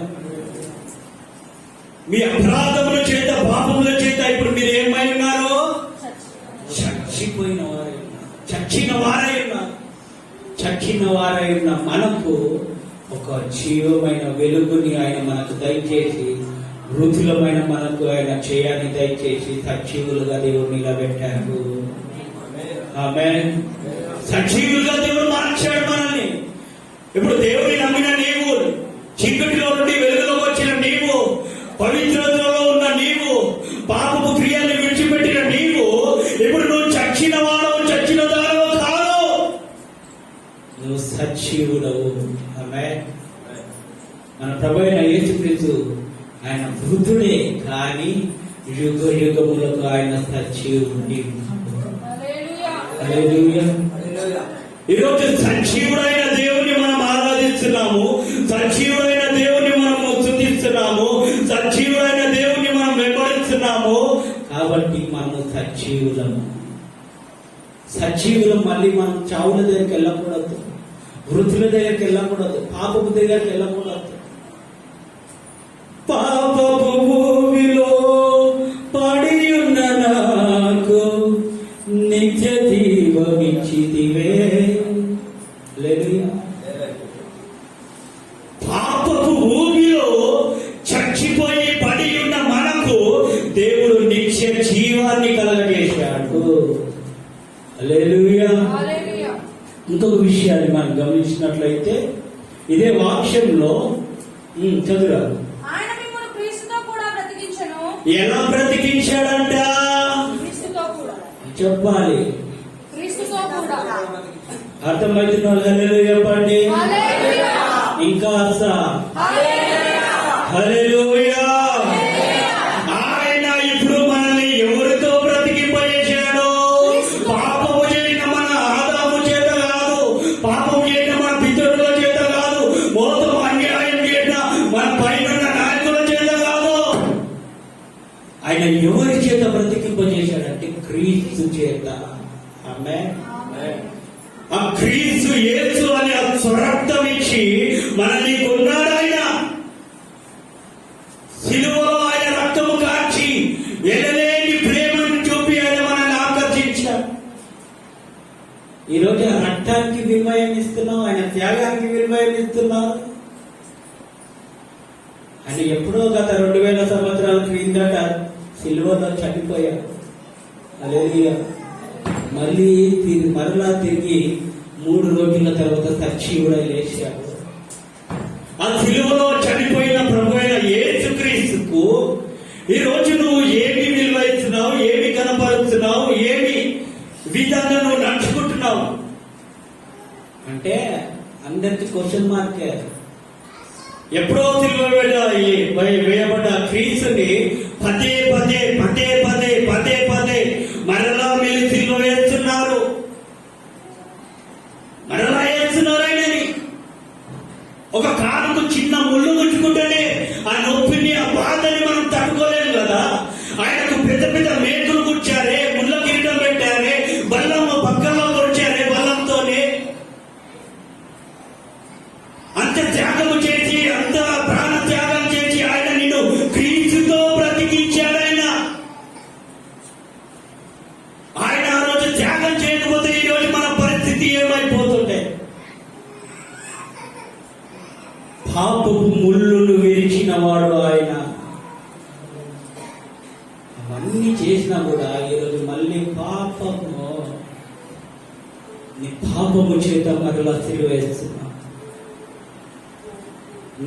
Speaker 2: మీ అపరాధముల చేత, పాపముల చేత ఇప్పుడు మీరు ఏం చచ్చిన వారై ఉన్న మనకు ఒక జీవమైన వెలుగుని ఆయన మనకు దయచేసి, వృద్ధులమైన మనకు ఆయన చేయాన్ని దయచేసి సజీవులుగా దేవుడు నిలబెట్టారు. ఆమేన్. సజీవులుగా దేవుడు మార్చాడు మనల్ని. ఇప్పుడు దేవుని నమ్మిన నీవు, చీకటిలో నుండి వెలుగులోకి వచ్చిన నీవు, పవిత్రతలో ఉన్న నీవు, పాపపు క్రియల్ని విడిచిపెట్టిన నీవు, ఇప్పుడు నువ్వు చచ్చిన వాడవు, చచ్చిన దానవు కాదు, నువ్వు సజీవుడవు. ఆమేన్. మన ప్రభు అయిన యేసుక్రీస్తు ఆయన వృద్ధుడే, కానీ యుగ యుగములకు ఆయన సజీవుడి. హల్లెలూయా. ఈరోజు సజీవుడైన దేవుని మనం ఆరాధిస్తున్నాము, సజీవుడైన దేవుని మనము స్తుతిస్తున్నాము, సజీవుడైన దేవుని మనం వెంబడిస్తున్నాము. కాబట్టి మనము సజీవులము. సజీవులం. మళ్ళీ మనం చావుల దగ్గరికి వెళ్ళకూడదు, వృద్ధుల దగ్గరికి వెళ్ళకూడదు, పాపపు దగ్గరికి వెళ్ళకూడదు. పాపపు భూమిలో పడి ఉన్న నాకు నిత్య జీవమిచ్చితివే. హల్లెలూయా. పాపపు భూమిలో చచ్చిపోయి పడి ఉన్న మనకు దేవుడు నిత్య జీవాన్ని కలగజేశాడు. హల్లెలూయా. ఇంకొక విషయాన్ని మనం గమనించినట్లయితే ఇదే వాక్యంలో చదువురా, ఎలా బ్రతికించాడంట చెప్పాలి. అర్థమవుతున్న వాళ్ళు హల్లెలూయా చెప్పండి. ఇంకా హల్లెలూయా. ఆయన ఇప్పుడు మనల్ని ఎవరితో బ్రతికింపజేశాడు? పాపము చేసిన మన ఆదాము చేత కాదు, పాపము చేసిన మన పితరుల చేత కాదు, మోసం అన్యాయం చేసిన మన పైన నాయకుల చేత కాదు. ఆయన ఎవరి చేత బ్రతికింపజేశాడంటే క్రీస్తు చేత. ఆమేన్. ఆ క్రీస్తు యేసు అని ఆ స్వరక్తం ఇచ్చి మనల్ని కొన్నాడు. ఆయన సిలువలో ఆయన రక్తము కార్చి ఎనలేని ప్రేమను చూపి ఆయన మనల్ని ఆకర్షించాడు. ఈరోజు ఆ రక్తానికి విలువయం ఇస్తున్నాం, ఆయన త్యాగానికి విలువయం ఇస్తున్నాం. ఆయన ఎప్పుడో గత 2000 సంవత్సరాల క్రిందట సిలువలో చనిపోయాడు. హల్లెలూయా. మరలా తిరిగి 3 రోజుల తర్వాత సజీవుడై లేచాడు. ఆ సిలువలో చనిపోయిన ప్రభు అయిన యేసుక్రీస్తుకు ఈ రోజు నువ్వు ఏమి విలువ ఇస్తున్నావు, ఏమి కనపరుస్తున్నావు, ఏమి విధంగా నువ్వు నడుచుకుంటున్నావు అంటే అందరికి క్వశ్చన్ మార్కే. ఎప్పుడో సిలువ వేయబడ్డ క్రీస్తుని పదే పదే పదే పదే పదే పదే మరలా మీరు సిలువ వేస్తున్నారు, మరలా వేస్తున్నారు. ఆయనని ఒక కాలుకు చిన్న ముళ్ళు గుచ్చుకుంటేనే ఆ నొప్పిని, ఆ బాధని మనం తట్టుకోలేము కదా. ఆయనకు పెద్ద పెద్ద మేకులు గుచ్చారే, ముళ్ళ కిరీటం పెట్టారే, బల్లం పక్కలో కొడిచారే, బల్లంతోనే అంత త్యాగము చేసి, అంత ప్రాణ త్యాగం చేసి ఆయన నిన్ను క్రీస్తుతో బ్రతికించాడు. ఆయన ఆ రోజు త్యాగం చేయకపోతే ఈ రోజు మన పరిస్థితి ఏమైపోతుండే? పాపపు ముళ్ళును విరిచిన వాడు ఆయన. అవన్నీ చేసినా కూడా ఈరోజు మళ్ళీ నీ పాపము చేత మరలా సిలువ వేస్తున్నా,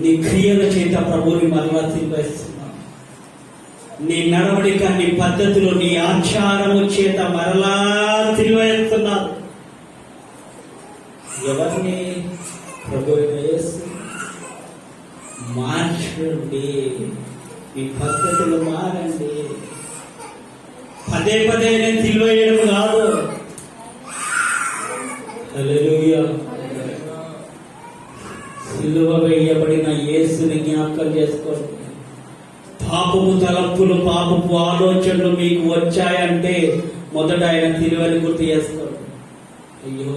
Speaker 2: నీ క్రియల చేత ప్రభుని మరలా సిలువ వేస్తున్నా, నీ నడవడిక, నీ పద్ధతులు, నీ ఆచారము చేత మరలా సిలువ వేస్తున్నారు. ఎవరిని? ప్రభు యేసు. మార్చండి, మీ పద్ధతులు మారండి. పదే పదే నేను సిలువ వేయడం కాదు. హల్లెలూయా. సిలువ వేయబడిన యేసుని జ్ఞాపకం చేసుకోండి. పాపపు తలంపులు, పాపపు ఆలోచనలు మీకు వచ్చాయంటే మొదట ఆయన సిలువని గుర్తు చేసుకోండి. అయ్యో,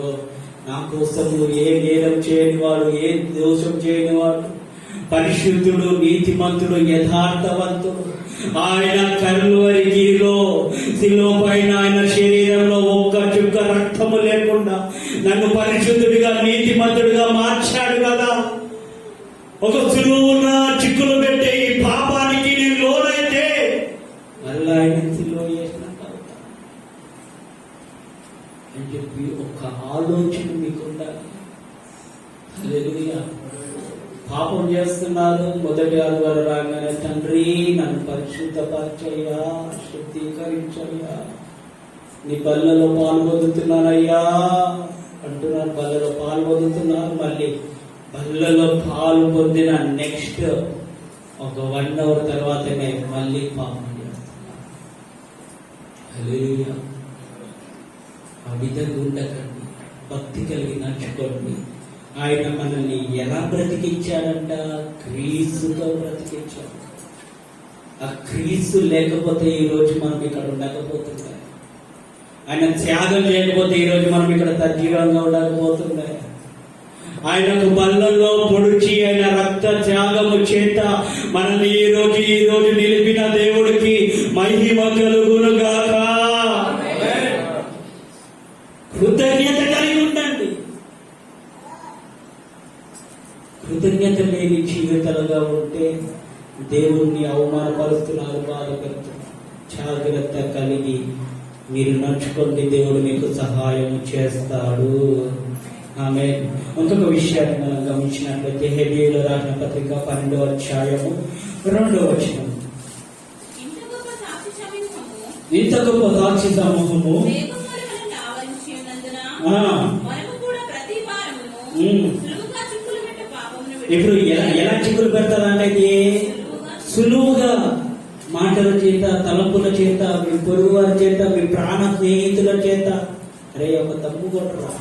Speaker 2: నా కోసం ఏ నేరం చేయని వాడు, ఏ దోషం చేయని వాడు, పరిశుద్ధుడు, నీతిమంతుడు, యథార్థవంతుడు ఆయన కల్వరిగిరిలో శిలువ పైన ఆయన శరీరంలో ఒక్క చుక్క రక్తము లేకుండా నన్ను పరిశుద్ధుడిగా, నీతిమంతుడిగా నిజంగా ఆయన సిలువ చేసినట్టు అవుతా అని చెప్పి ఒక ఆలోచన మీకు ఉండాలి. హల్లెలూయా. పాపం చేస్తున్నారు, మొదటి ఆదివారం రాగానే తండ్రి నన్ను పరిశుద్ధపరచయ్యా, శుద్ధీకరించయ్యా, నీ బల్లలో పాల్గొందుతున్నానయ్యా అంటున్నారు. బల్లలో పాల్గొందుతున్నారు. మళ్ళీ బల్లలో పాలు పొందిన నెక్స్ట్ ఒక 1 hour తర్వాతనే మళ్ళీ పాపం చేస్తున్నారు. హల్లెలూయా. ఆ విధంగా ఉండకండి, భక్తి కలిగి నడుచుకోండి. ఆయన మనల్ని ఎలా బ్రతికించాడంట? క్రీస్తుతో బ్రతికించాడు. ఆ క్రీస్తు లేకపోతే ఈ రోజు మనం ఇక్కడ ఉండకపోతుండే, ఆయన త్యాగం చేయకపోతే ఈ రోజు మనం ఇక్కడ సజీవంగా ఉండకపోతుండే. ఆయనకు బల్లలో పొడిచి ఆయన రక్త త్యాగము చేత మనల్ని ఈ రోజు నిలిపిన దేవుడికి మహిమ కలుగునుగాక. కృతజ్ఞత కలిగి ఉండండి. కృతజ్ఞత లేని జీవితాలుగా ఉంటే దేవుణ్ణి అవమానపరుస్తున్నారు, బాధపడుతున్నారు. జాగ్రత్త కలిగి మీరు నడుచుకోండి, దేవుడు మీకు సహాయం చేస్తాడు. ఆమె ఇంకొక విషయాన్ని మనం గమనించినట్లయితే హెబ్రీయుల రాసిన పత్రిక 12వ అధ్యాయము 2వ వచనం. ఇంత గొప్ప సాక్షి సమూహము ఇప్పుడు ఎలా చిక్కులు పెడతారంటే సులువుగా మాటల చేత, తలంపుల చేత, మీ పొరుగు వారి చేత, మీ ప్రాణ స్నేహితుల చేత. అరే ఒక దమ్ము కొట్టరా,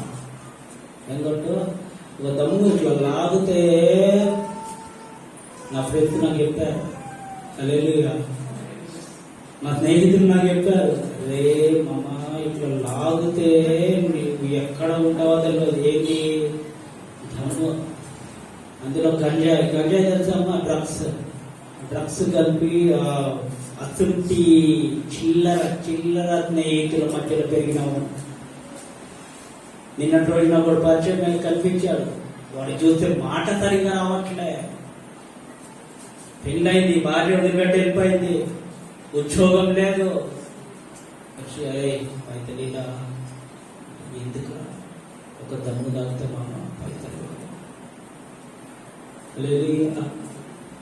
Speaker 2: ఏం కొట్టు, ఒక దమ్ము ఇట్లా లాగితే నా ఫ్రెండ్స్ నాకు చెప్పారు, హల్లెలూయా, మా స్నేహితులు నాకు చెప్పారు, రే మామ ఇట్లా లాగితే నీకు ఎక్కడ ఉంటావో తెలియదు. ఏంటి దమ్ము, అందులో గంజాయి తెలుసమ్మా, డ్రగ్స్ కలిపి అసంటి చిల్లర స్నేహితుల మధ్యలో పెరిగినాము. నిన్నటి రోజున ఒకడు పరిచయం కల్పించాడు. వాడు చూస్తే మాట సరిగ్గా రావట్లే. పెళ్ళైంది, భార్య వదిలిపెట్టి వెళ్ళిపోయింది, ఉద్యోగం లేదు. వచ్చి అరే పైతలీలా ఎందుకు ఒక దమ్ము తాగితే మామ పైతలు లేదు.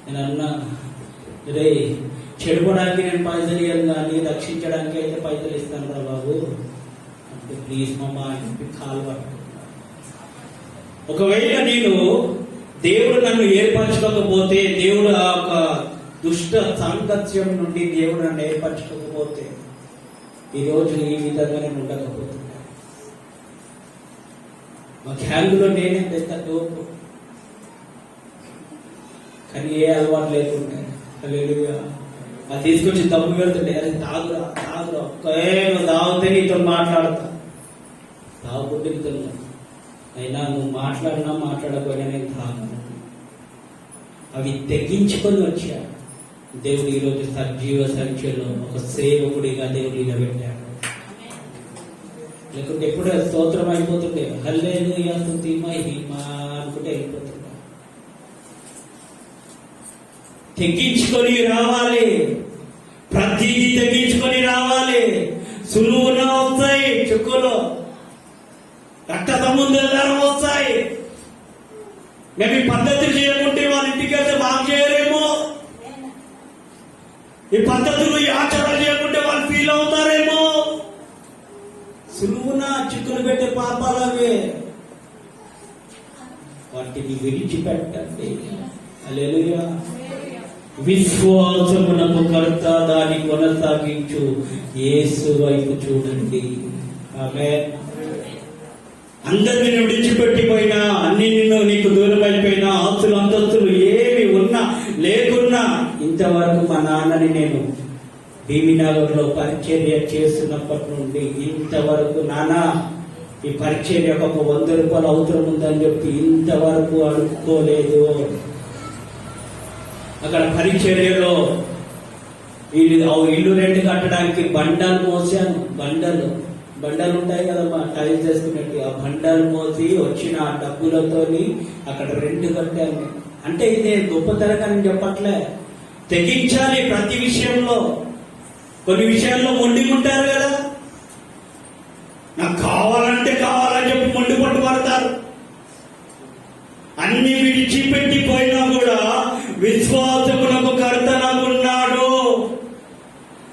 Speaker 2: నేను అన్నా, రే చెడిపోవడానికి నేను పైసలు ఇవ్వను, కానీ రక్షించడానికి అయితే పైసలు ఇస్తాను రా బాబు అంటే, ప్లీజ్ మమ్మ అని చెప్పి కాలు పట్టుకున్నా. ఒకవేళ నేను దేవుడు నన్ను ఏర్పరచుకోకపోతే, దేవుడు ఆ ఒక దుష్ట సాంగత్యం నుండి దేవుడు నన్ను ఏర్పరచుకోకపోతే ఈరోజు ఈ విధంగా నేను ఉండకపోతున్నా. మా గ్యాంగులో నేనే పెద్ద తోపు, కానీ ఏ అలవాటు లేకుండా. హల్లెలూయా. అది తీసుకొచ్చి తప్పు పెడుతుండే, అది తాగురా నువ్వు తాగితే నీతో మాట్లాడతా, తాగుకుంటే నీతో, అయినా నువ్వు మాట్లాడకపోయినా నేను తాగను. అవి తెగించుకొని వచ్చా. దేవుడు ఈరోజు సజీవ సంఖ్యలో ఒక సేవకుడిగా దేవుడు నిలబెట్టాడు. లేకుంటే ఎప్పుడో స్తోత్రం అయిపోతుండే, హల్లెలూయా స్తుతి మహిమ అనుకుంటే అయిపోతుండే. తెగించుకొని రావాలి, ప్రతిదీ తెగించుకొని రావాలి. సులువున వస్తాయి చుక్కలు, రక్త సముద్రాలు వస్తాయి. మేము ఈ పద్ధతులు చేయకుంటే వాళ్ళ ఇంటికి వెళ్తే బాగు చేయరేమో, ఈ పద్ధతులు ఈ ఆచారాలు చేయకుంటే వాళ్ళు ఫీల్ అవుతారేమో. సులువున చిక్కులు పెట్టే పాపాలు అవే, వాటిని విడిచిపెట్టండి. హల్లెలూయా. విశ్వాసమునకు కర్త దాన్ని కొనసాగించు యేసు వైపు చూడండి. ఆమేన్. అందరిని విడిచిపెట్టిపోయినా, అన్ని నీకు దూరం అయిపోయినా, ఆస్తులు అంతస్తులు ఏమి ఉన్నా లేకున్నా, ఇంతవరకు మా నాన్నని నేను భీమినగర్లో పరిచర్య చేస్తున్నప్పటి నుండి ఇంతవరకు నాన్న ఈ పరిచర్యకు ఒక 100 రూపాయలు అవసరం ఉందని చెప్పి ఇంతవరకు అడుక్కోలేదు. అక్కడ పరిచర్యలో ఇల్లు రెంట్ కట్టడానికి బండాలు మోసాను. బండలు ఉంటాయి కదమ్మా, టైల్స్ చేసుకున్నట్టు, ఆ బండాలు మోసి వచ్చిన ఆ డబ్బులతోని అక్కడ రెంట్ కట్టాను. అంటే ఇది గొప్పతనంగా నేను చెప్పట్లే, తెగించాలి ప్రతి విషయంలో.
Speaker 1: కొన్ని విషయాల్లో మొండి ఉంటారు కదా, నాకు కావాలంటే కావాలని చెప్పి మొండి పట్టుబడతారు. అన్ని విడిచిపెట్టి పోయినా కూడా విశ్వాసములకు కర్త నాకున్నాడు.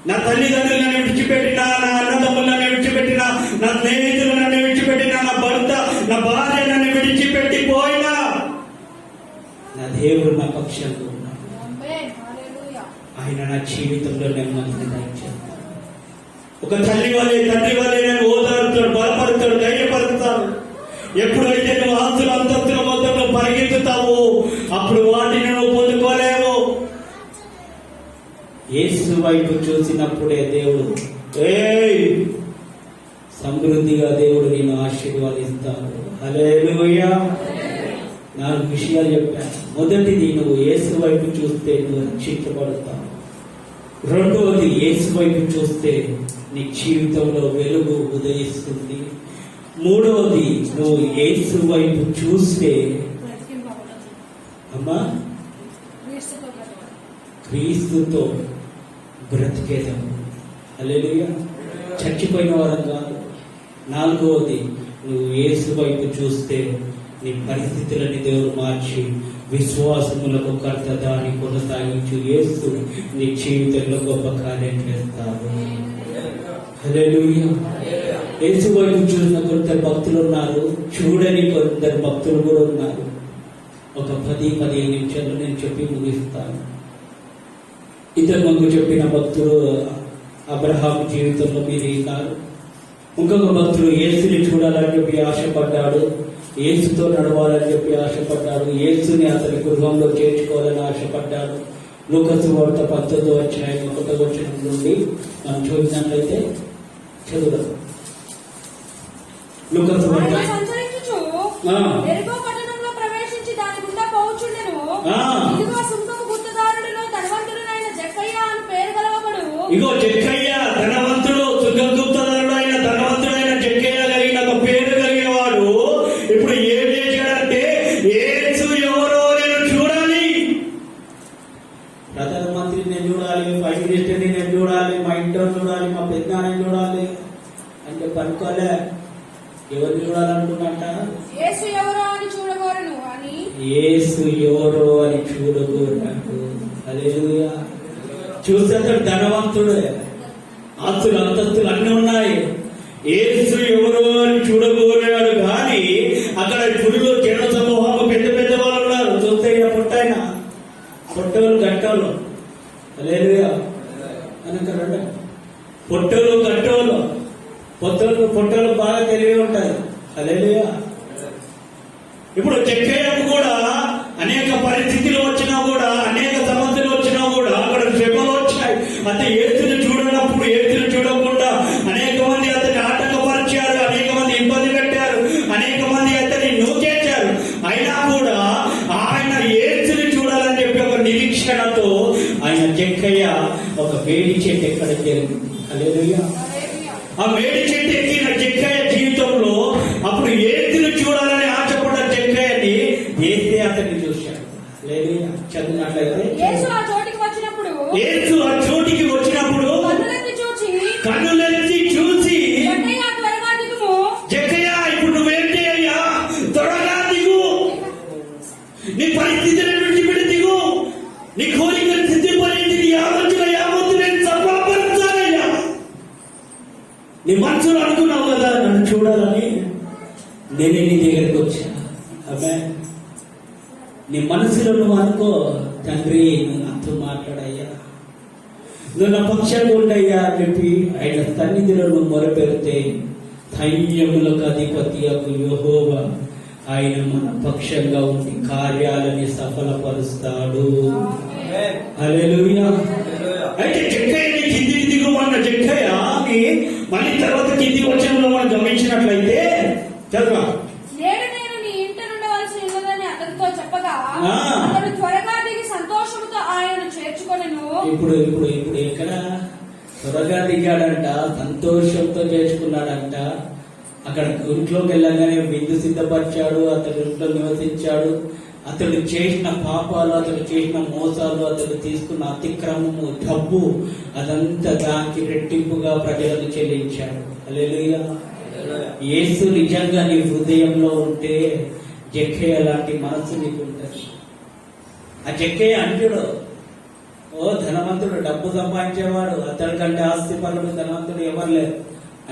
Speaker 1: నా తల్లిదండ్రులను విడిచిపెట్టినా, నా అన్నదమ్ములను విడిచిపెట్టినా, నా స్నేహితులను విడిచిపెట్టినా, నా భర్త నా భార్య నన్ను విడిచిపెట్టి పోయినా నా దేవుడు నా పక్షంలో ఉన్నాడు. ఆయన నా జీవితంలో నెమ్మదిని దయచేస్తాడు. ఒక తల్లి వల్లే తండ్రి వల్లే నేను ఓదారుతాడు, బలపరుతాడు, ధైర్యపరుతాడు. ఎప్పుడైతే నువ్వు ఆస్తులు అంతస్తుల మొత్తంలో పరిగెత్తుతావు అప్పుడు వాటిని నువ్వు పొందుకోలేవు. యేసు వైపు చూసినప్పుడే దేవుడు సమృద్ధిగా దేవుడు నేను ఆశీర్వాదిస్తాడు. హల్లెలూయా. 4 విషయాలు చెప్పాను. మొదటిది, నువ్వు యేసు వైపు చూస్తే నువ్వు రక్షించబడతావు. రెండవది, యేసు వైపు చూస్తే నీ జీవితంలో వెలుగు ఉదయిస్తుంది. మూడవది, నువ్వు యేసు వైపు చూస్తే అమ్మా క్రీస్తుతో బ్రతికేదాము. హల్లెలూయా. చచ్చిపోయిన వారం కాదు. నాలుగవది, నువ్వు యేసు వైపు చూస్తే నీ పరిస్థితులని దేవుడు మార్చి విశ్వాసములకు కర్త దాన్ని కొనసాగించు యేసు నీ జీవితంలో గొప్ప కార్యం చేస్తాడు. హల్లెలూయా. యేసు వైపు చూసిన కొందరు భక్తులు ఉన్నారు, చూడని కొందరు భక్తులు కూడా ఉన్నారు. ఒక 10-15 నిమిషాలు నేను చెప్పి ముగిస్తాను. ఇంతకు ముందు చెప్పిన భక్తులు అబ్రహాం జీవితంలో మీరు ఉన్నారు. ఇంకొక భక్తుడు యేసుని చూడాలని చెప్పి ఆశపడ్డాడు, యేసుతో నడవాలని చెప్పి ఆశపడ్డాడు, యేసుని అతని గృహంలో చేర్చుకోవాలని ఆశపడ్డాడు. లూకాసు వార్త 19వ అధ్యాయం 1వ వచనం నుండి మనం చూసినట్లయితే చదువుదాం. లూకాసు వార్త ఇగో జక్కయ్య ధనవంతుడు, సుగంధుప్తధరుడు అయిన ధనవంతుడైన జక్కయ్య కలిగిన ఒక పేరు కలిగిన వాడు ఇప్పుడు ఏం చేశాడంటే యేసు ఎవరో నేను చూడాలి, ప్రధానమంత్రిని నేను చూడాలి, ప్రైమ్ మినిస్టర్ని నేను చూడాలి, మా ఇంట్లో చూడాలి, మా పెద్దనాన్నని చూడాలి అంటే పనుకోలే. ఎవరిని చూడాలనుకున్నట్ట? యేసు ఎవరో అని చూడగోరను అని. యేసు ఎవరో అని చూడగోరాడు. హల్లెలూయా. చూసేందుకు ధనవంతుడే, ఆస్తులు అంతస్తులు అన్ని ఉన్నాయి. యేసు ఎవరో అని చూడగోరాడు. కానీ అక్కడ గుడిలో జన సమూహం పెద్ద పెద్ద వాళ్ళు ఉన్నారు. చూస్తే పుట్టైన పొట్టోలు గట్టోలు. హల్లెలూయా. అనకరండి, పొట్టోలు గట్టోలు. పొట్టోలు బాగా తెలివి ఉంటాయి. హల్లెలూయా. ఇప్పుడు జక్కయ్యకు కూడా అనేక పరిస్థితులు వచ్చినా కూడా, అనేక సమస్యలు వచ్చినా కూడా, అక్కడ శ్రమలు వచ్చాయి. అంటే యేసుని చూడనప్పుడు, యేసుని చూడకుండా అనేక మంది అతన్ని ఆటంకపరిచారు, అనేక మంది ఇబ్బంది పెట్టారు, అనేక మంది అతన్ని నూకేశారు. అయినా కూడా ఆయన యేసుని చూడాలని చెప్పి ఒక నిరీక్షణతో ఆయన జక్కయ్య ఒక వేడి చెట్టు ఎక్కడ జరిగింది. హల్లెలూయా. ఆ వేడి చెట్టు ఎక్కిన జక్కయ్య జీవితంలో అప్పుడు యేసుని చూడాలని ఆశపడ్డ జక్కయ్యని యేసే అతన్ని చూశాడు. హల్లెలూయా. చదివినట్లయితే యేసు ఆ చోటికి వచ్చినప్పుడు కన్నులెత్తి చూసి జక్కయ్య ఇప్పుడు నువ్వేం చేయ్యా, త్వరగా దిగు, నీ పరిస్థితిని విడిచిపెట్టి దిగు, నీ కోరికలు సిద్ధిపడింది, నీ ఆలోచన యావత్తు నేను సఫలపరుస్తానయ్యా. నీ మనసులో అనుకున్నావు కదా నన్ను చూడాలని, నేనే నీ దగ్గరికి వచ్చా. అబ్బాయి, నీ మనసులో నువ్వు అనుకో, తండ్రి నువ్వు నాతో మాట్లాడయ్యా, నువ్వు నా పక్షంగా ఉండయ్యా అని చెప్పి ఆయన సన్నిధిలో నువ్వు మొరపెడితే ధైర్యములకు అధిపతి యెహోవా ఆయన మన పక్షంగా ఉండి కార్యాలని సఫలపరుస్తాడు. హల్లెలూయా. అయితే జక్కయ్యని కిందికి దిగుమన్న జక్కయ్య మళ్ళీ తర్వాత కింది వచ్చంలో మనం గమనించినట్లయితే చదువు. ఇప్పుడు ఇప్పుడు ఇప్పుడు ఎక్కడ త్వరగా దిగాడంట, సంతోషంతో చేర్చుకున్నాడంట. అక్కడ ఇంట్లోకి వెళ్ళగానే విందు సిద్ధపరిచాడు, అతని ఇంట్లో నివసించాడు.
Speaker 2: అతడు చేసిన పాపాలు, అతడు చేసిన మోసాలు, అతడు తీసుకున్న అతిక్రమము, డబ్బు, అదంతా దానికి రెట్టింపుగా ప్రజలకు చెల్లించాడు. హల్లెలూయా. యేసు నిజంగా నీ హృదయంలో ఉంటే జక్కయ్య లాంటి మనసు నీకు ఉంటుంది. ఆ జక్కయ్య అంటుడు, ఓ ధనవంతుడు, డబ్బు సంపాదించేవాడు, అతడి కంటే ఆస్తి పనులు ధనవంతుడు ఎవరు లేరు.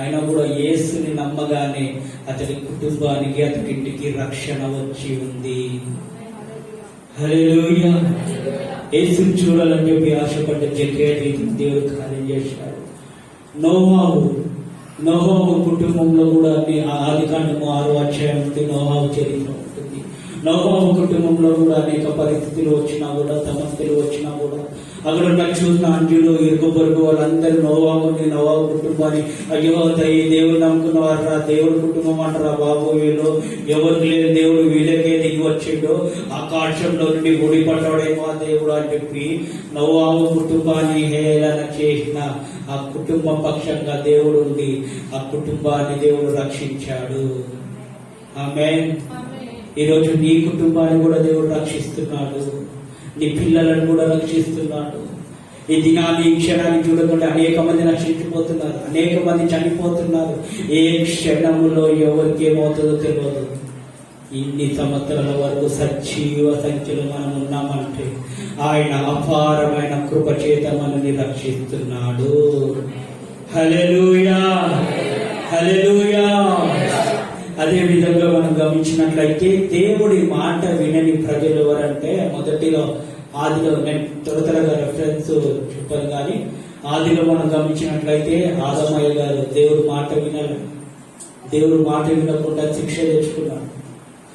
Speaker 2: అయినా కూడా యేసుని నమ్మగానే అతడి కుటుంబానికి, అతడి ఇంటికి రక్షణ వచ్చి ఉంది. హల్లెలూయా. యేసుని చూడాలని చెప్పి ఆశపడ్డ జక్కయ్య దేవుడు కార్యం చేశాడు. నోహావు కుటుంబంలో కూడా ఆదికాండము 6వ అధ్యాయం నుండి నోహావు చరిత్ర ఉంటుంది. నోహావు కుటుంబంలో కూడా అనేక పరిస్థితులు వచ్చినా కూడా, సమస్యలు వచ్చినా కూడా, అక్కడ ఉన్న చూసిన అంజులు, ఇరుగు పొరుగు వాళ్ళందరూ నోవాహు కుటుంబాన్ని, అయ్యో దయ్యి దేవుడు నమ్ముకున్నవారా, దేవుడు కుటుంబం అంటారా బాబు, వీళ్ళు ఎవరు లేదు, దేవుడు వీళ్ళకే దిగి వచ్చిండు, ఆకాశంలో నుండి గుడి పడ్డాడేమో ఆ దేవుడు అని చెప్పి నోవాహు కుటుంబాన్ని హేళన చేసిన ఆ కుటుంబం పక్షంగా దేవుడు ఉండి ఆ కుటుంబాన్ని దేవుడు రక్షించాడు. ఆమేన్. ఈరోజు నీ కుటుంబాన్ని కూడా దేవుడు రక్షిస్తున్నాడు. నీ పిల్లలను కూడా రక్షిస్తున్నాడు. ఈ దినాన్ని, ఈ క్షణాన్ని చూడకుండా అనేక మంది నశించిపోతున్నారు, అనేక మంది చనిపోతున్నారు. ఏ క్షణంలో ఎవరికి ఏమవుతుందో తెలియదు. ఇన్ని సంవత్సరాల వరకు సజీవ సంఖ్యలో మనం ఉన్నామంటే ఆయన అపారమైన కృప చేత మనల్ని రక్షిస్తున్నాడు. హల్లెలూయా, హల్లెలూయా. అదే విధంగా మనం గమనించినట్లయితే దేవుడి మాట వినని ప్రజలు ఎవరంటే, మొదటిలో ఆదిలో, నేను త్వరగా రెఫరెన్స్ చెప్పాను కానీ ఆదిలో మనం గమనించినట్లయితే ఆదమయ్య గారు దేవుడి మాట వినాలి. దేవుడి మాట వినకుండా శిక్ష తెచ్చుకున్నాడు,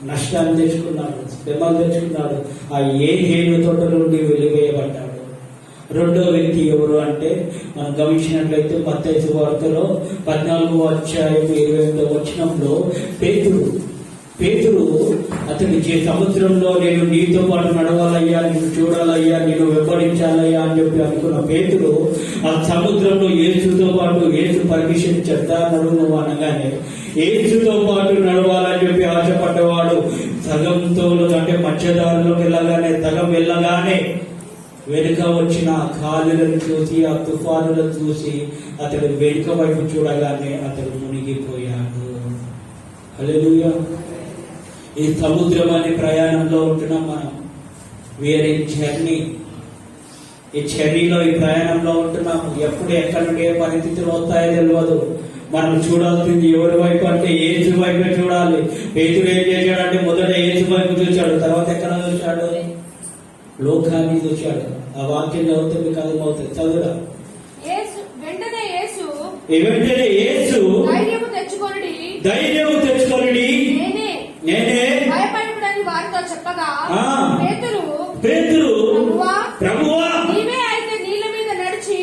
Speaker 2: నష్టాన్ని తెచ్చుకున్నాడు, శ్రమలు తెచ్చుకున్నాడు. ఆ ఏ హేను తోట నుండి వెలివేయబడ్డాడు. రెండో వ్యక్తి ఎవరు అంటే మనం గమనించినట్లయితే మత్తయి సువార్తలో 14వ అధ్యాయం 28వ వచనంలో పేతురు అతని సముద్రంలో నేను నీతో పాటు నడవాలయ్యా, నిన్ను చూడాలయ్యా, నేను వెంబడించాలయ్యా అని చెప్పి అనుకున్న పేతురు ఆ సముద్రంలో యేసుతో పాటు, యేసు పర్మిషన్ చెప్తాను నువ్వు అనగానే యేసుతో పాటు నడవాలని చెప్పి ఆశపడ్డవాడు సగంతో, అంటే మధ్యదారులోకి వెళ్ళగానే, సగం వెళ్ళగానే వెనుక వచ్చిన గాలులను చూసి, ఆ తుఫానులను చూసి అతడు వెనుక వైపు చూడగానే అతడు మునిగిపోయాడు. హల్లెలూయా. ఈ సముద్రం అనే ప్రయాణంలో ఉంటున్నాం మనం. వేరే జర్నీ, ఈ జర్నీలో, ఈ ప్రయాణంలో ఉంటున్నాము. ఎప్పుడు ఎక్కడి నుండి ఏ పరిస్థితులు వస్తాయో తెలియదు. మనం చూడాల్సింది ఎవరి వైపు అంటే యేసు వైపే చూడాలి. పేతురు ఏం చేశాడంటే మొదట యేసు వైపు చూశాడు, తర్వాత ఎక్కడ చూశాడు? లోకాన్ని చూశాడు. ఆ వాక్యం చదివితే మీకు అర్థమవుతుంది. చదువురా.
Speaker 3: వెంటనే యేసు
Speaker 2: ధైర్యము తెచ్చుకొని నేనే
Speaker 3: భయపడకూడని వారితో చెప్పగా
Speaker 2: పేతురు ప్రభువా
Speaker 3: నీవే అయితే నీళ్ళ మీద నడిచి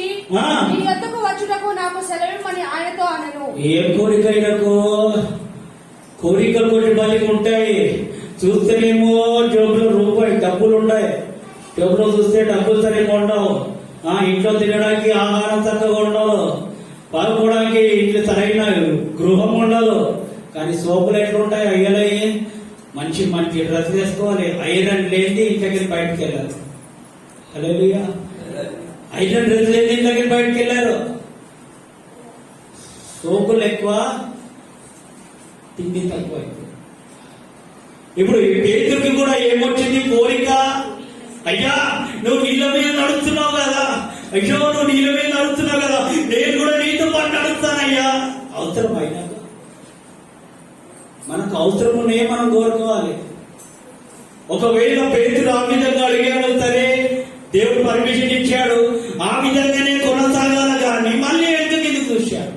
Speaker 3: నీ వద్దకు వచ్చుటకు నాకు సెలవిమ్మని ఆయనతో అనెను.
Speaker 2: ఏ కోరికలు కొన్ని బలికి ఉంటాయి. చూస్తేనేమో జోబులో రూపాయి డబ్బులు ఉంటాయి, జోబులో చూస్తే డబ్బులు సరిగ్గా ఉండవు. ఇంట్లో తినడానికి ఆహారం చక్కగా ఉండవు, పడుకోవడానికి ఇంట్లో సరైన గృహం ఉండదు. కానీ సోపులు ఎట్లుంటాయి? అయ్యలయ్యి మంచి మంచి డ్రెస్ వేసుకోవాలి. ఐరన్ లేని ఇంట్లోకి బయటకు వెళ్ళారు. హల్లెలూయా. ఐరన్ డ్రెస్ లేని ఇంట్లోకి బయటకు వెళ్ళారు. సోపులు ఎక్కువ, తిండి తక్కువ. ఇప్పుడు పేతురుకి కూడా ఏమొచ్చింది? కోరిక. అయ్యా నువ్వు నీళ్ళ మీద నడుస్తున్నావు కదా, అయ్యో నువ్వు నీళ్ళ మీద నడుస్తున్నావు కదా, నేను కూడా నీతో పాటు నడుస్తానయ్యా. అవసరం అయినా మనకు అవసరం ఉన్నాయే మనం కోరుకోవాలి. ఒకవేళ పేతురు ఆ విధంగా అడిగాడు, సరే దేవుడు పర్మిషన్ ఇచ్చాడు, ఆ విధంగానే కొనసాగాల కానీ మళ్ళీ ఎందుకు చూశాడు.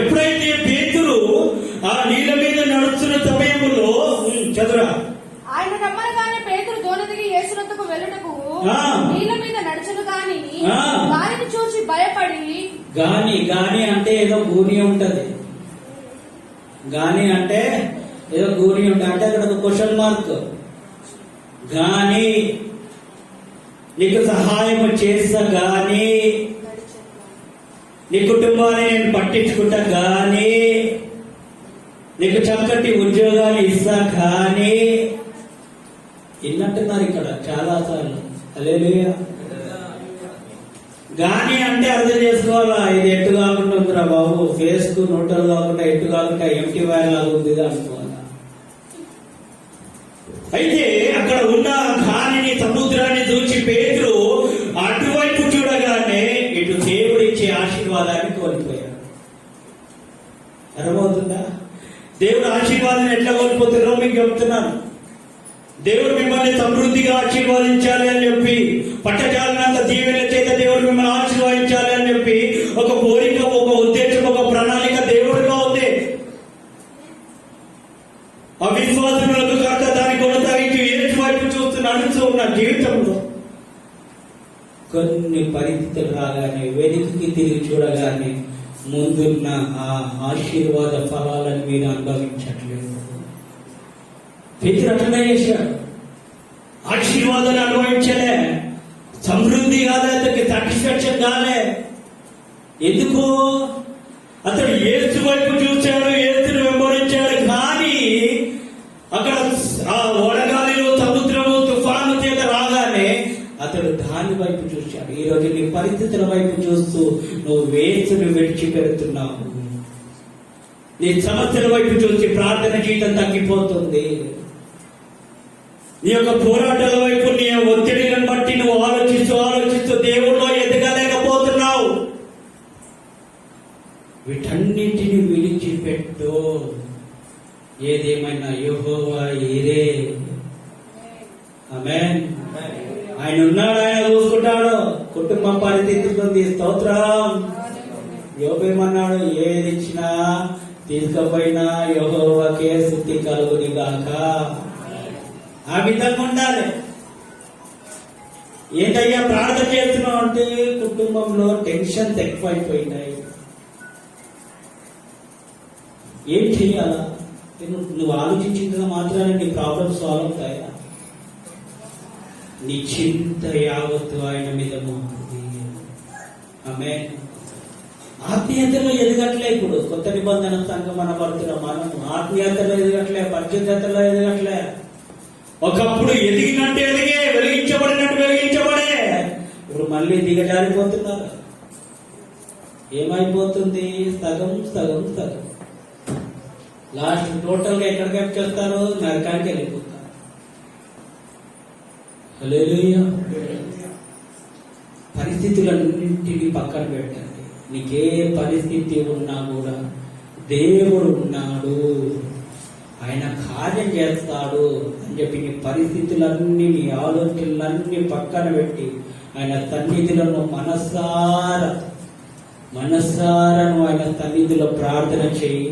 Speaker 2: ఎప్పుడైతే పేతురు ఆ నీళ్ళ మీద నడుస్తున్న సమయంలో, చదురా,
Speaker 3: ఆయన రమ్మనగానే పేతురు దోణి దిగి యేసునొద్దకు వెళ్ళుటకు నీళ్ళ మీద నడుచును గాని వారిని చూసి భయపడి.
Speaker 2: గాని అంటే ఏదో గూని ఉంటది. గాని అంటే ఏదో గూని ఉంటది, అంటే అక్కడ ఒక క్వశ్చన్ మార్క్. గాని నీకు సహాయం చేస్తా, గాని నీ కుటుంబాన్ని నేను పట్టించుకుంటా, గాని నీకు చక్కటి ఉద్యోగాలు ఇస్తా కానీ విన్నట్టున్నారు ఇక్కడ చాలా సార్లు. హల్లెలూయా. గాని అంటే అర్థం చేసుకోవాలా, ఇది ఎట్టు కాకుండా ఉందిరా బాబు, ఫేస్ కు నోటలు కాకుండా ఎట్టు కాకుండా ఎంటీ వైర్ లాగా ఉంది అనుకోవాలా. అయితే అక్కడ ఉన్న గాలిని, సముద్రాన్ని చూసి పేతురు అటువైపు చూడగానే ఇటు దేవుడిచ్చే ఆశీర్వాదాన్ని కోల్పోయాడు. అర్థమవుతుందా? దేవుడు ఆశీర్వాదాన్ని ఎట్లా కోల్పోతున్నారో మీకు చెప్తున్నాను. దేవుడు మిమ్మల్ని సమృద్ధిగా ఆశీర్వదించాలి అని చెప్పి, పట్టజాలనంత దీవెన చేత దేవుడు మిమ్మల్ని ఆశీర్వదించాలి అని చెప్పి ఒక కోరిక, ఒక ఉద్దేశం, ఒక ప్రణాళిక దేవుడిలో ఉంది. ఆ విశ్వాసములకు కర్త దాన్ని కొనసాగించి యేసు వైపు చూస్తూ నడుస్తూ ఉన్న జీవితంలో కొన్ని పరిస్థితులు రాగానే, వెనుకకి తిరిగి చూడగానే ముందున్న ఆ ఆశీర్వాద ఫలాలను మీరు అనుభవించట్లేదు. పేతురు అట్లనే చేశాడు. ఆశీర్వాదాన్ని అనుభవించలే, సమృద్ధి కాలే, అతనికి సాటిస్ఫాక్షన్ కాలే. ఎందుకు? అతడు యేసు వైపు చూశాడు, యేసును వెంబడించాడు. కానీ అక్కడ ఆ వడగాలిలో, సముద్రము, తుఫాను చేత రాగానే అతడు దాని వైపు చూశాడు. ఈ రోజు నీ పరిస్థితుల వైపు చూస్తూ నువ్వు యేసును విడిచిపెడుతున్నావు. నీ సమస్యల వైపు చూసి ప్రార్థన జీవితం తగ్గిపోతుంది. నీ యొక్క పోరాటాల వైపు, నీ ఒత్తిడిలను బట్టి నువ్వు ఆలోచిస్తూ దేవుడిలో ఎదగలేకపోతున్నావు. వీటన్నింటిని విడిచిపెట్టు. ఏదేమైనా యెహోవా ఈరే. ఆమేన్. ఆయన ఉన్నాడు, ఆయన చూసుకుంటాడు. కుటుంబం పరిస్థితుల్లో స్తోత్రం. యోబేమన్నాడు, ఏది ఇచ్చినా తీసుకపోయినా యెహోవాకే స్తుతి కలుగుని గాక. ఆ విధంగా ఉండాలి. ఏంటయ్యా ప్రార్థన చేస్తున్నావు అంటే, కుటుంబంలో టెన్షన్స్ ఎక్కువైపోయినాయి. ఏం చెయ్యాలా? నువ్వు ఆలోచించిన మాత్రాన్ని నీ ప్రాబ్లమ్ సాల్వ్ అవుతాయా? నీ చింత యావత్తు ఆయన మీద మోపుతుంది. ఆమేన్. ఆత్మీయతలో ఎదగట్లే. ఇప్పుడు కొత్త నిబంధన సంఘం అనబడుతున్నాం మనం. ఆత్మీయతలో ఎదగట్లే, పరిశుద్ధతలో ఎదగట్లే. ఒకప్పుడు ఎదిగినట్టు ఎదిగే, వెలిగించబడినట్టు వెలిగించబడే, ఇప్పుడు మళ్ళీ దిగజారిపోతున్నారు. ఏమైపోతుంది? సగం సగం సగం. లాస్ట్ టోటల్ గా ఎక్కడికి చేస్తారు? నరకానికి వెళ్ళిపోతారు. హల్లెలూయా. పరిస్థితులన్నింటినీ పక్కన పెట్టండి. నీకే పరిస్థితి ఉన్నా కూడా దేవుడు ఉన్నాడు, ఆయన కార్యం చేస్తాడు అని చెప్పి నీ పరిస్థితులన్నీ, నీ ఆలోచనలన్నీ పక్కన పెట్టి ఆయన సన్నిధిలో మనసారను ఆయన సన్నిధిలో ప్రార్థన చేయి.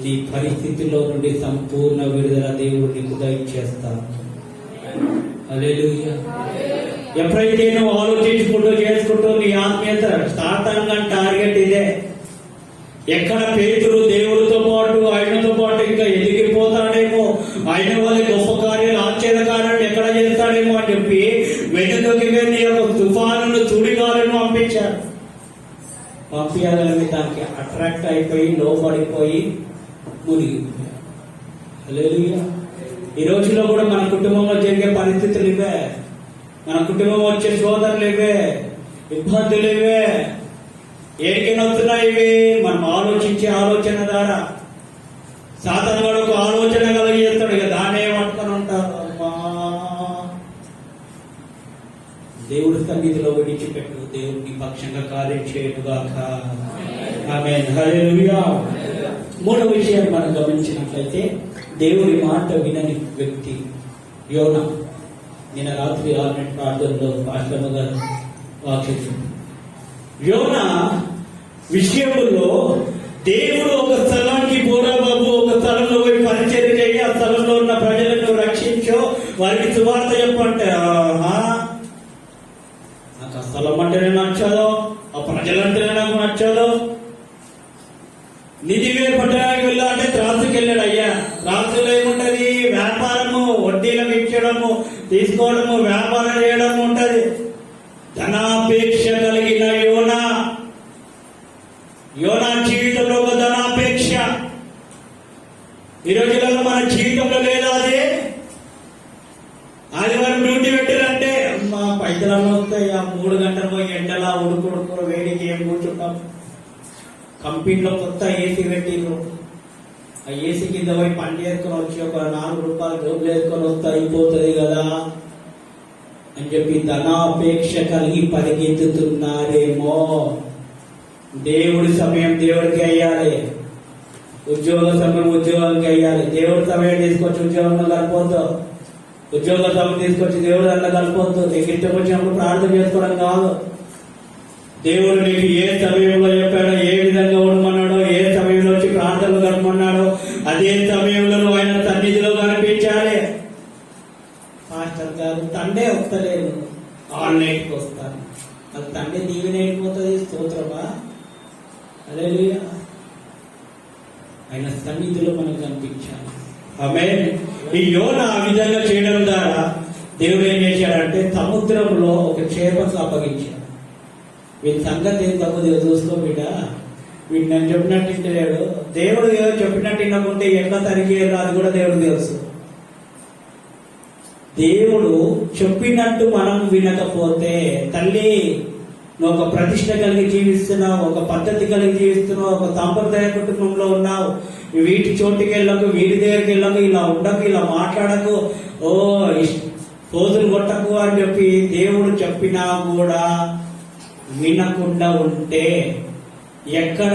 Speaker 2: నీ పరిస్థితిలో నుండి సంపూర్ణ విడుదల దేవుడు నీకు దయచేస్తాడు. హల్లెలూయా. ఎప్పుడైతే నువ్వు ఆలోచించుకుంటూ చేసుకుంటూ నీ ఆత్మీయత సాతాను టార్గెట్ ఇదే. ఎక్కడ పేతురు దేవుడితో పాటు, ఆయనతో పాటు ఇంకా ఎదిగిపోతాడేమో, ఆయన వల్ల గొప్ప కార్యాలు, ఆశ్చర్య కార్యాలు ఎక్కడ చేస్తాడేమో అని చెప్పి వెనుకకి వెళ్ళి ఒక తుఫాను, సుడిగాలను పంపించాలని దానికి అట్రాక్ట్ అయిపోయి లోపడిపోయి మునిగిపోయాడు. హల్లెలూయా. ఈ రోజులో కూడా మన కుటుంబంలో జరిగే పరిస్థితులు ఇవే. మన కుటుంబం వచ్చే సోదరులు ఇవే, ఇబ్బందులు ఇవే. ఏడికైనా వస్తున్నాయి ఇవి మనం ఆలోచించే ఆలోచన ద్వారా. సాతాను వాడు ఒక ఆలోచన కలిగేస్తాడు, ఇక దాన్ని ఏమంటుకొని ఉంటారు. అమ్మా, దేవుడి సన్నిధిలో విడిచిపెట్టు. దేవుడిని పక్షంగా కార్యం చేయటుగాక. ఆమేన్. హల్లెలూయా. మూడో విషయాన్ని మనం గమనించినట్లయితే, దేవుడి మాట వినని వ్యక్తి యోనా. నిన్న రాత్రి 6 ప్రార్థనలో పాస్టర్ గారు వాక్యం, యోనా విషయంలో దేవుడు ఒక స్థలానికి పోరా బాబు, ఒక స్థలంలో పోయి పరిచర్య చేయి, ఆ స్థలంలో ఉన్న ప్రజలను రక్షించో, వారికి సువార్త చెప్పంటే, నాకు ఆ స్థలం అంటేనే నచ్చదో, ఆ ప్రజలంటేనే నాకు నచ్చదో. నిధివే పట్టణానికి వెళ్ళాలంటే త్రాసుకి వెళ్ళాడు. అయ్యా, త్రాసులో ఏముంటది? వ్యాపారము, వడ్డీలకు ఇచ్చడము, తీసుకోవడము, వ్యాపారం చేయడము ఉంటది. ధనాపేక్ష కలిగిన యోనా జీవితంలో ఒక ధనాపేక్ష. గంటలు పోయి ఎండలా ఉడుకుడుకు వేడికి ఏం కూర్చుంటాం. కంపెనీలో కొత్త ఏసీ పెట్టిండ్రు. ఆ ఏసీ కింద పోయి పని చేసుకొని వచ్చి ఒక 4 రూపాయలు డబ్బులు వేసుకొని వస్తే అయిపోతుంది కదా అని చెప్పి ధనాపేక్ష కలిగి పరిగెత్తుతున్నారేమో. దేవుడి సమయం దేవుడికి అయ్యాలి, ఉద్యోగ సమయం ఉద్యోగానికి అయ్యాలి. దేవుడి సమయం తీసుకొచ్చి ఉద్యోగంలో కలిపోద్దు, ఉద్యోగ సమయం తీసుకొచ్చి దేవుడు దాంట్లో కలిపోద్దు. నీకు ఇష్టం వచ్చినప్పుడు ప్రార్థన చేసుకోవడం కాదు. దేవుడు నీకు ఏ సమయంలో చెప్పాడో, ఏ విధంగా ఉండమన్నాడో, ఏ సమయంలో వచ్చి ప్రార్థనలు గడపమన్నాడో అదే సమయంలో నువ్వు ఆయన సన్నిధిలో కనిపించాలి. మాస్టర్ గారు తండే వస్తలేదు, ఆన్లైన్కి వస్తాను. అది తండ్రి దీవెనైపోతుంది. స్తోత్రమా, హల్లెలూయా. ఆయన సన్నిధిలో మనకు కనిపించాలి. ఆమేన్. ఈ యోనా ఆ విధంగా చేయడం ద్వారా దేవుడు ఏం చేశాడంటే సముద్రంలో ఒక చేపకు అప్పగించాడు. వీడి సంగతి ఏం తప్పదు చూసుకో బిడ్డ, వీడు నేను చెప్పినట్టు ఇంటలేడు. దేవుడు ఏదో చెప్పినట్టు వినకుంటే ఎట్లా తరిగేయాలో అది కూడా దేవుడు తెలుసు. దేవుడు చెప్పినట్టు మనం వినకపోతే, తల్లి నువ్వు ఒక ప్రతిష్ట కలిగి జీవిస్తున్నావు, ఒక పద్ధతి కలిగి జీవిస్తున్నావు, ఒక సాంప్రదాయ కుటుంబంలో ఉన్నావు, వీటి చోటుకి వెళ్ళకు, వీటి దగ్గరికి వెళ్ళకు, ఇలా ఉండకు, ఇలా మాట్లాడకు, ఓ పోజులు కొట్టకు అని చెప్పి దేవుడు చెప్పినా కూడా వినకుండా ఉంటే, ఎక్కడ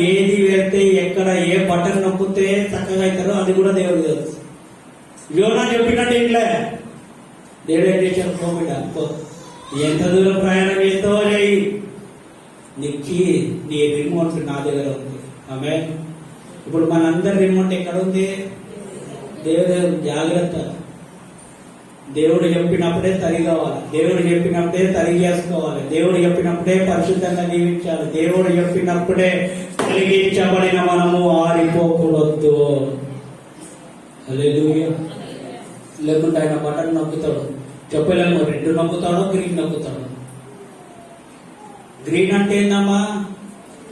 Speaker 2: ఏది వెళ్తే, ఎక్కడ ఏ బటన్ నొక్కితే చక్కగా అవుతారో అది కూడా దేవుడు తెలుసు. యోనా చెప్పినట్టు ఏంట్లే, దేవుడు ఏం చేశారు, కోవిడ్ అనుకో, ఎంత దూరం ప్రయాణం చేస్తావో చేయి, నీ రిమోట్ నా దగ్గర ఉంది. ఆమె ఇప్పుడు మనందరి రిమోట్ ఎక్కడ ఉంది? దేవుడు. జాగ్రత్త. దేవుడు చెప్పినప్పుడే సరి కావాలి, దేవుడు చెప్పినప్పుడే సరి చేసుకోవాలి, దేవుడు చెప్పినప్పుడే పరిశుద్ధంగా జీవించాలి, దేవుడు చెప్పినప్పుడే కలిగించబడిన మనము ఆరిపోకూడదు. హల్లెలూయా. లేకుంటే ఆయన బటన్ నొక్కుతాడు, చెప్పలేము, రెడ్ నొక్కుతాడో గ్రీన్ నొక్కుతాడు. గ్రీన్ అంటే ఏందమ్మా,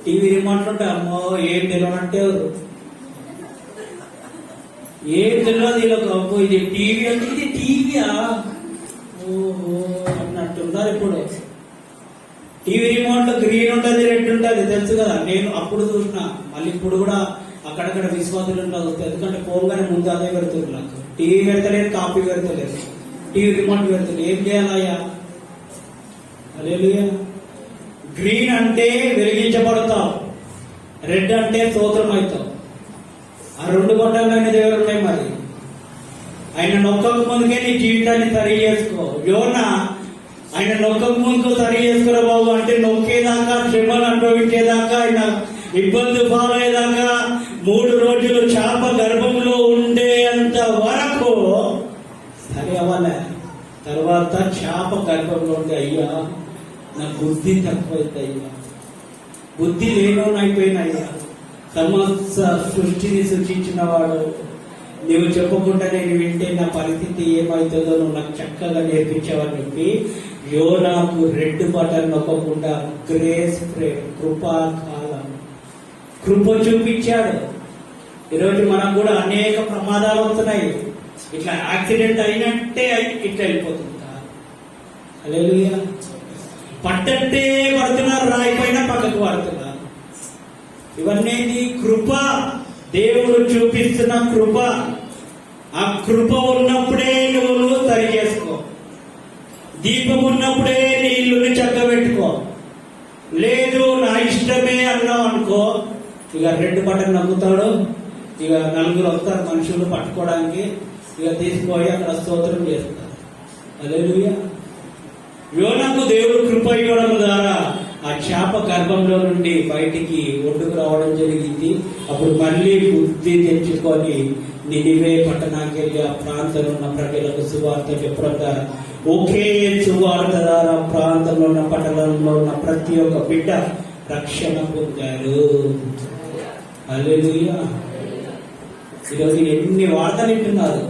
Speaker 2: టీవీ రిమోట్ ఉంటే అమ్మో ఏం తెలియనంటే ఏం తెలియదు. ఇది టీవీ అంటే ఇది టీవీయా ఓహో అన్నట్టున్నారు. ఇప్పుడు టీవీ రిమోట్ లో గ్రీన్ ఉంటుంది, రెడ్ ఉంటుంది, తెలుసు కదా. నేను అప్పుడు చూసిన, మళ్ళీ ఇప్పుడు కూడా అక్కడక్కడ విశ్వాసులు ఉంటారు. ఎందుకంటే పోగానే ముందు అదే పెడుతుంది. నాకు టీవీ పెడతలేదు, కాపీ పెడతలేదు, టీవీ రిమోట్ పెడతలేదు. ఏం చేయాలయ్యా? హల్లెలూయా. గ్రీన్ అంటే వెలిగించబడతావు, రెడ్ అంటే స్తోత్రం అవుతావు. ఆ 2 బట్టలు ఆయన దగ్గర ఉన్నాయి. మరి ఆయన నొక్కక ముందుకే నీ జీవితాన్ని సరి చేసుకో. యోనా ఆయన నొక్కక ముందుకు సరి చేసుకోరా బాబు అంటే నొక్కేదాకా, శ్రమలు అనుభవించేదాకా, ఆయన ఇబ్బంది పాలయ్యేదాకా, 3 రోజులు చేప గర్భంలో ఉండేంత వరకు సరి అవ్వాలి. తర్వాత చేప గర్భంలో ఉంటే అయ్యా నా బుద్ధి తక్కువైతే, అయ్యా బుద్ధి లేనోనైపోయిన, అయ్యా సమస్త సృష్టిని సృష్టించిన వాడు, నువ్వు చెప్పకుండా నేను వింటే నా పరిస్థితి ఏమవుతుందో నువ్వు నాకు చక్కగా నేర్పించావని చెప్పి యోనాకు రెడ్ బటన్ నొక్కకుండా గ్రేస్ ప్రేమ్, కృపాకాలం, కృప చూపించాడు. ఈరోజు మనకు కూడా అనేక ప్రమాదాలు వస్తున్నాయి. ఇట్లా యాక్సిడెంట్ అయినట్టే ఇట్లా వెళ్ళిపోతుంది. హల్లెలూయా. పట్టంటే పడుతున్నారు, రాయిపోయినా పక్కకు పడుతున్నారు. ఇవన్నీ కృప, దేవుడు చూపిస్తున్న కృప. ఆ కృప ఉన్నప్పుడే నువ్వు సరి చేసుకో. దీపం ఉన్నప్పుడే నీ ఇల్లుని చక్కబెట్టుకో. లేదు నా ఇష్టమే అన్నావు అనుకో, ఇక రెడ్ బటన్ నమ్ముతాడు, ఇక 4 వస్తారు మనుషులు పట్టుకోవడానికి, ఇక తీసుకుపోయి అక్కడ స్తోత్రం చేస్తారు. హల్లెలూయా. యోనాకు దేవుడు కృప ఇవ్వడం ద్వారా ఆ చేప గర్భంలో నుండి బయటికి ఒడ్డుకు రావడం జరిగింది. అప్పుడు మళ్ళీ బుద్ధి తెచ్చుకొని నినివే పట్టణానికి వెళ్ళి ఆ ప్రాంతంలో ఉన్న ప్రజలకు సువార్త చెప్పడం ద్వారా, ఒకే సువార్త ద్వారా ప్రాంతంలో ఉన్న పట్టణంలో ఉన్న ప్రతి ఒక్క బిడ్డ రక్షణ పొందారు. హల్లెలూయా. ఈరోజు ఎన్ని వార్తలు వింటున్నారు.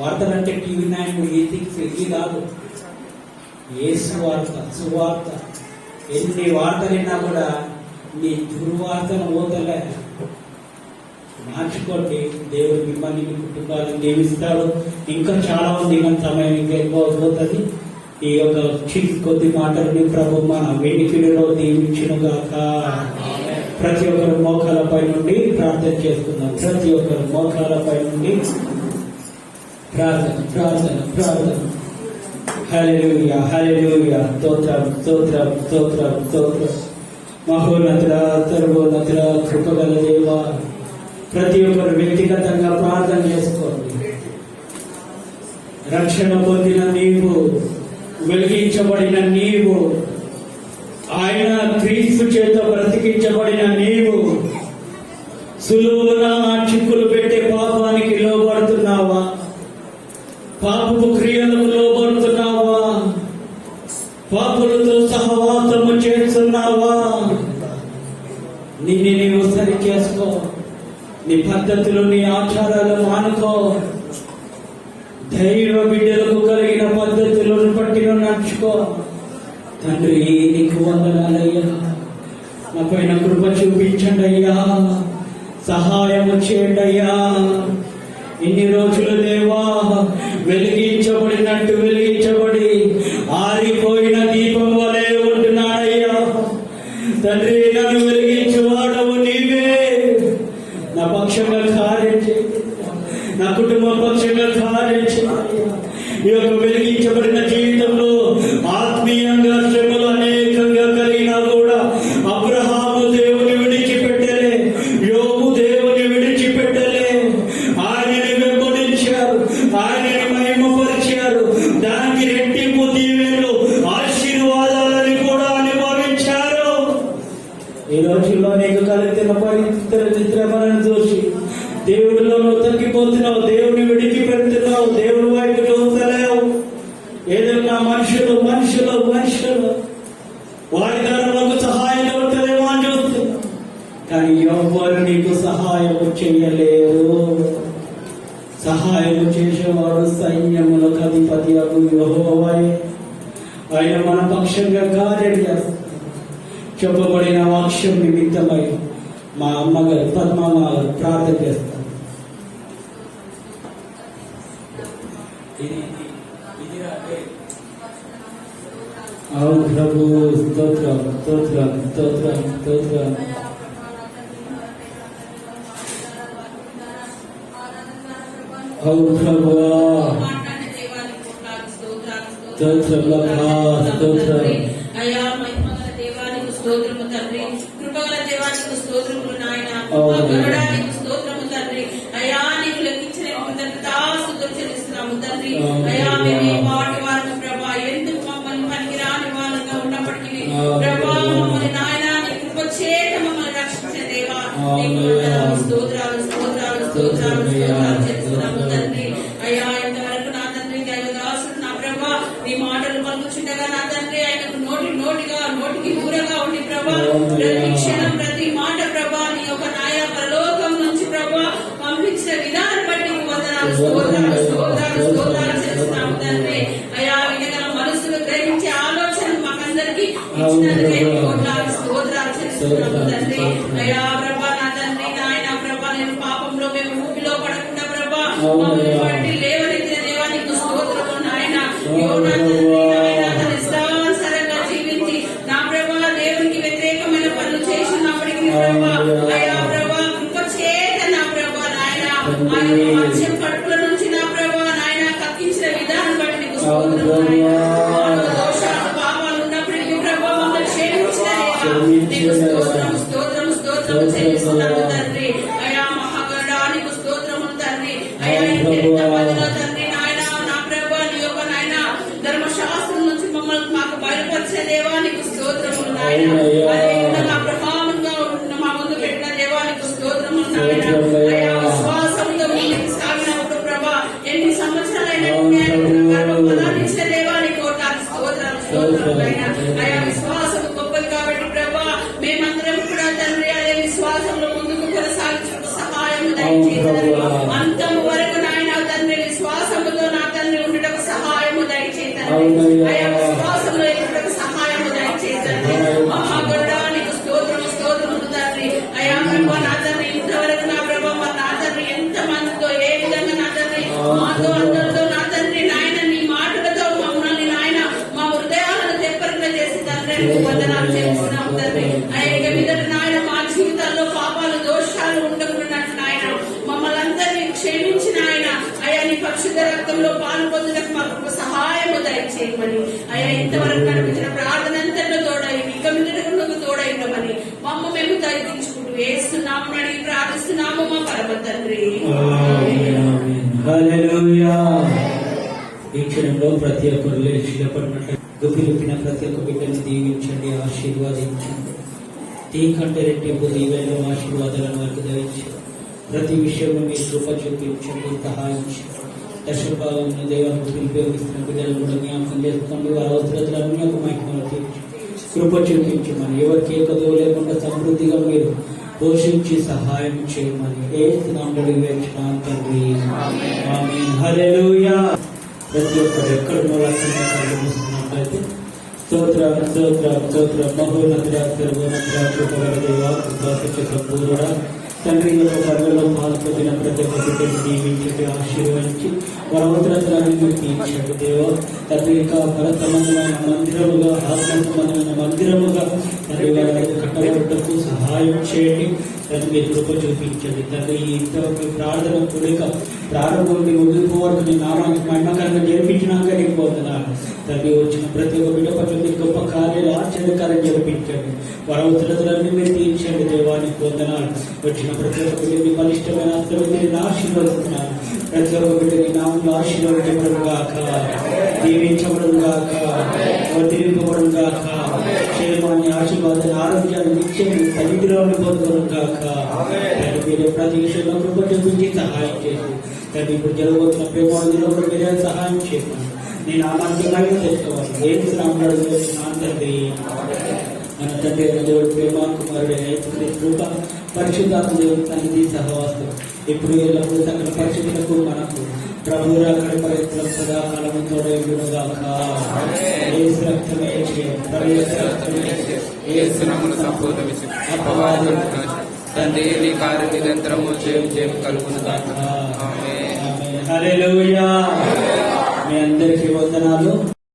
Speaker 2: వార్తలు అంటే టీవీ 9, E6 ఇది కాదు, ఏ సువార్త, సువార్త. ఎన్ని వార్తలు విన్నా కూడా నీ దుర్వార్తను పోతలే. మార్చుకోండి. దేవుడు మిమ్మల్ని, మీ కుటుంబాలను దీవిస్తాడు. ఇంకా చాలా ఉంది, మన సమయం ఇంకా ఎక్కువ పోతుంది. ఈ యొక్క కొద్ది మాటల్ని ప్రభు మన వెనికిడిలో దీవించును గాక. ప్రతి ఒక్కరు మోకాలపై నుండి ప్రార్థన చేసుకుందాం. ప్రతి ఒక్కరు మోకాలపై నుండి ప్రార్థన ప్రార్థన ప్రార్థన. హల్లెలూయా హల్లెలూయా. స్తోత్రం స్తోత్రం స్తోత్రం స్తోత్రం. మహోన్నతుడా, సర్వోన్నతుడా, కృపగల దేవా, ప్రతి ఒక్కరు వ్యక్తిగతంగా ప్రార్థన చేసుకోండి. రక్షణ పొందిన నీవు, వెలిగించబడిన నీవు, ఆయన క్రీస్తు చేత బ్రతికించబడిన నీవు, సులువున చిక్కులు పెట్టే పాపానికి లోబడుతున్నావా? పాపపు క్రియలకు లోబడుతున్నావా? పాపులతో సహవాసము చేస్తున్నావా? నిన్ను నీవు సరి చేసుకో. నీ పద్ధతులు, నీ ఆచారాలు మానుకో. దైవ బిడ్డలకు కలిగిన పద్ధతులను పట్టి నడుచుకో. తండ్రి, నీకు వందనాలయ్యా. నా పైన కృప చూపించండి అయ్యా, సహాయము చేయండి అయ్యా. ఇన్ని రోజులు దేవా, వెలిగించబడినట్టు వెలిగించబడి ఆరిపోయిన దీపం వలె ఉంటున్నాడయ్యా. తండ్రి, నన్ను వెలిగించు వాడవు నీవే. నా పక్షంగా కార్యం చేయి, నా కుటుంబ పక్షంగా కార్యం చేయి. ఈ యొక్క వెలిగించబడిన జీవితంలో ఆత్మీయంగా శ్రమలు అనేకంగా కలిగినా కూడా అబ్రహాము దేవుని విడిచిపెట్టలే, యోబు దేవుని విడిచిపెట్టలే. ఆయనని వెంబడించారు, ఆయనని మహిమపరిచారు. దానికి రెట్టింపు దీవెనలు, ఆశీర్వాదాలని కూడా అనుభవించారు. ఈ రోజుల్లో నీకు కలిగిన పరిస్థితుల శ్రమలను చూసి దేవుడిలో తగ్గిపోతున్నావు, దేవుని విడిచిపెడుతున్నావు, దేవుని వైపు చూస్తలేవు. ఏదైనా మనుషులు మనుషులు మనుషులు వారి ద్వారా మాకు సహాయం దొరుకుతుందేమో అని చూస్తున్నావు, కానీ ఎవ్వరు నీకు సహాయం చేయలేరు. సహాయం చేసేవాడు సైన్యములకు అధిపతి అగు యెహోవాయే. ఆయన మన పక్షంగా కార్యం చేస్తాడు. చెప్పబడిన వాక్యం నిమిత్తమై మా అమ్మగారు పద్మమ్మ ప్రార్థన చేస్తారు. అవును ప్రభు, స్తోత్రం స్తోత్రం స్తోత్రం స్తోత్రం. అవును ప్రభువా, స్తోత్రం స్తోత్రం.
Speaker 4: స్తోత్రము తండ్రి, కృపగల దేవానికి స్తోత్రములు నాయన, కరుణానికి స్తోత్రము తండ్రి. అయా, నీకు లెక్కించిన స్థుతులు చెల్లిస్తున్నాము తండ్రి. అయా, మేము వాటి వారిని ప్రభా, ఎందుకు మమ్మల్ని పనికిరాని వాళ్ళగా ఉన్నప్పటికీ ప్రభా, మమ్మల్ని నాయన నీ కృప చేత మమ్మల్ని రక్షించిన దేవా, నీకు స్తోత్రాలు స్తోత్రాలు స్తోత్రాలు స్తోత్రాలు చెల్లిస్తున్నాము తండ్రి. అయా, ఇంతవరకు నా తండ్రి దైవదాసుడు నా ప్రభా నీ మాటలు పలుకుచుండగా నా తండ్రి ఆయనకు నోటికి దూరంగా ఉండి ప్రభా, ప్రతి క్షణం ప్రతి మాట ప్రభా నీ యొక్క నాయ పరలోకం నుంచి ప్రభా పంపించిన విధానం బట్టి వందనాలు స్తోత్రాలు స్తోత్రాలు స్తోత్రాలు చేస్తున్నాము తండ్రి. అయా, వినగల మనసులు గ్రహించే ఆలోచన మాకందరికి ఇచ్చినందుకే కోట్లాలు స్తోత్రాలు చేస్తున్నాము తండ్రి. అయా ప్రభా, నా తండ్రి నాయన ప్రభా, నేను పాపంలో మేము ఊపిలో పడకుండా ప్రభా మమ్మల్ని బట్టి లేవనెత్తిన దేవానికి స్తోత్రము నాయన. యోనా తండ్రి నాయన తన ఇష్టానుసారంగా జీవించి నా ప్రభా దేవునికి వ్యతిరేకమైన పనులు చేసినప్పటికీ ప్రభా, అయా ప్రభా కృప చేత నా ప్రభా నాయన ఆయన మత్స్యం కడుపుల నుంచి నా ప్రభా నాయన కక్కించిన విధానం బట్టి నీకు స్తోత్రము నాయన. దోషాలు పాపాలు ఉన్నప్పటికీ ప్రభా మమ్మల్ని క్షమించిన దేవా, నీకు స్తోత్రము స్తోత్రము స్తోత్రము చెల్లిస్తున్నాము తండ్రి. అయా మహాగణానికి స్తోత్రము తండ్రి. అయా, ఇంకెంత మందిలో తండ్రి నాయన నా ప్రభా నీ యొక్క నాయన ధర్మశాస్త్రం నుంచి మమ్మల్ని మాకు బయలుపరిచే దేవానికి స్తోత్రములు నాయన. అదేవిధంగా అబ్రహాముగా ఉన్న మా ముందు పెట్టిన దేవానికి స్తోత్రములు నాయన. అయా, విశ్వాసంతో ముందుకు సాగినప్పుడు ప్రభా ఎన్ని సంవత్సరాలైనా గర్భఫలాన్ని ఇచ్చిన దేవానికి కోటాలు స్తోత్రాలు స్తోత్రములు నాయన. అయా, విశ్వాసం గొప్పది కాబట్టి ప్రభా మేమందరం కూడా తండ్రి అదే విశ్వాసంలో ముందుకు కొనసాగించడం సహాయం దయచేయాలి. అంతం వరకు నాయన తండ్రి విశ్వాసముతో నా తండ్రి ఉండటకు సహాయము దయచేయాలి. అయా, విశ్వాసంలో ఎదుటకు సహాయము దయచేయాలి. మహాగణానికి స్తోత్రము స్తోత్రములు తండ్రి. అయా ప్రభా, నా తండ్రి ఇంతవరకు నా ప్రభా నా తండ్రి ఎంత మందితో ఏ విధంగా నా తండ్రి మాతో అందరితో నా తండ్రి నాయన నీ మాటలతో మమ్మల్ని నాయన నీకు వందనాలు చెల్లిస్తున్నాము తండ్రి. అయ్యా ఇక మీదట నాయన మా జీవితాల్లో పాపాలు దోషాలు ఉండకుండా నాయన మమ్మల్ని అందరినీ క్షమించిన ఆయన అయ్యా నీ పరిశుద్ధ రక్తంలో పాలు పొందుటకు మాకు సహాయము దయచేయమని అయ్యా ఇంతవరకు నడిపించిన ప్రార్థన అంతట్లో తోడై ఇక మీదట తోడై ఉండమని మమ్మ మేము తగ్గించుకుంటూ వేస్తున్నాము అడిగి ప్రార్థిస్తున్నాము మా పరమ తండ్రి.
Speaker 2: హల్లెలూయా. ఈ క్షణంలో ప్రతి ఒక్కరు లేచినప్పటినట్టు గుప్పిలిపిన ప్రతి ఒక్క బిడ్డను దీవించండి, ఆశీర్వాదించండి. దీనికంటే రెట్టింపు దీవెనలు ఆశీర్వాదాలను వారికి దయచేయండి. ప్రతి విషయంలో మీరు కృప చూపించండి, సహాయం చేయండి. దశభాగంలో దేవానికి ఉపయోగిస్తున్న బిడ్డలు కూడా జ్ఞాపకం చేసుకోండి. వారి అవసరాలన్నీ ఒక మహిమలో తీర్చండి, కృప చూపించమని, ఎవరికి ఏ కొదవ లేకుండా సమృద్ధిగా మీరు పోషించి సహాయం చేయమని ఏస్తున్నాము వేచున్నాం తండ్రి. ఆమేన్. హల్లెలూయా. ప్రతి ఒక్కరు ఎక్కడున్న వాళ్ళకి స్తోత్ర స్తోత్ర స్తోత్ర మహోన్నతుడా సర్వోన్నతుడా కృపగల దేవా సంపూర్ణుడా తండ్రి యొక్క పర్వలో పాల్పొందిన ప్రతి ఒక్క బిడ్డను దీవించండి, ఆశీర్వదించి వారి అవసరాన్ని మీరు తీర్చండి దేవా. తండ్రి యొక్క ఫలసంబంధమైన మందిరముగా ఆత్మసంబంధమైన మందిరముగా తండ్రి వారి కట్టబడుటకు సహాయం చేయండి. తండ్రి మీరు కృప చూపించండి తండ్రి. ఇంతవరకు ప్రార్థన కూడిక ప్రారంభం ముగింపు వరకు నీ నామానికి మహిమకరంగా జరిపించినాక నీకు పొందనాలు తండ్రి. వచ్చిన ప్రతి ఒక్క బిడ్డ పట్ల మీరు గొప్ప కార్యాలు ఆశ్చర్యకారం జరిపించండి, వారి అవసరాలన్నీ మీరు తీర్చండి దేవానికి పొందనాలు. వచ్చిన ప్రతి ఒక్క బిడ్డని బలిష్టమైన అస్త్రవిధిని ఆశీర్వదిస్తున్నారు. ప్రతి ఒక్క బిడ్డని నామంలో ఆశీర్వదించబడం గాక, దీవించబడం గాక, వర్ధింపబడం గాక, క్షేమాన్ని ఆశీర్వాదాన్ని ఆరోగ్యాన్ని నిత్యాన్ని సన్నిధిలోని పొందడం గాక. మీరు ప్రతి విషయంలో కృప చూపించి సహాయం చేసి తండ్రి ఇప్పుడు జరగబోతున్న ప్రేమాలో కూడా మీరే సహాయం చేయండి. నేను నామానికి మహిమ తెచ్చుకోవాలి. ఏం నామడు తండ్రి. మన తండ్రి దేవుడు ప్రేమ కుమారుడు కృప పరిశుద్ధాత్మ దేవుడు సన్నిధి సహవాసం ఇప్పుడు ఎల్లప్పుడూ సకల పరిశుద్ధులకు మనకు ప్రభు రాకడ పర్యంతం సదాకాలము తోడేయుడుగాక. యేసు రక్తమే
Speaker 5: తండ్రి నీ కార్య నిరంతరము జయం కలుగునుగాక.
Speaker 2: హల్లెలూయా. మీ అందరికీ వందనాలు.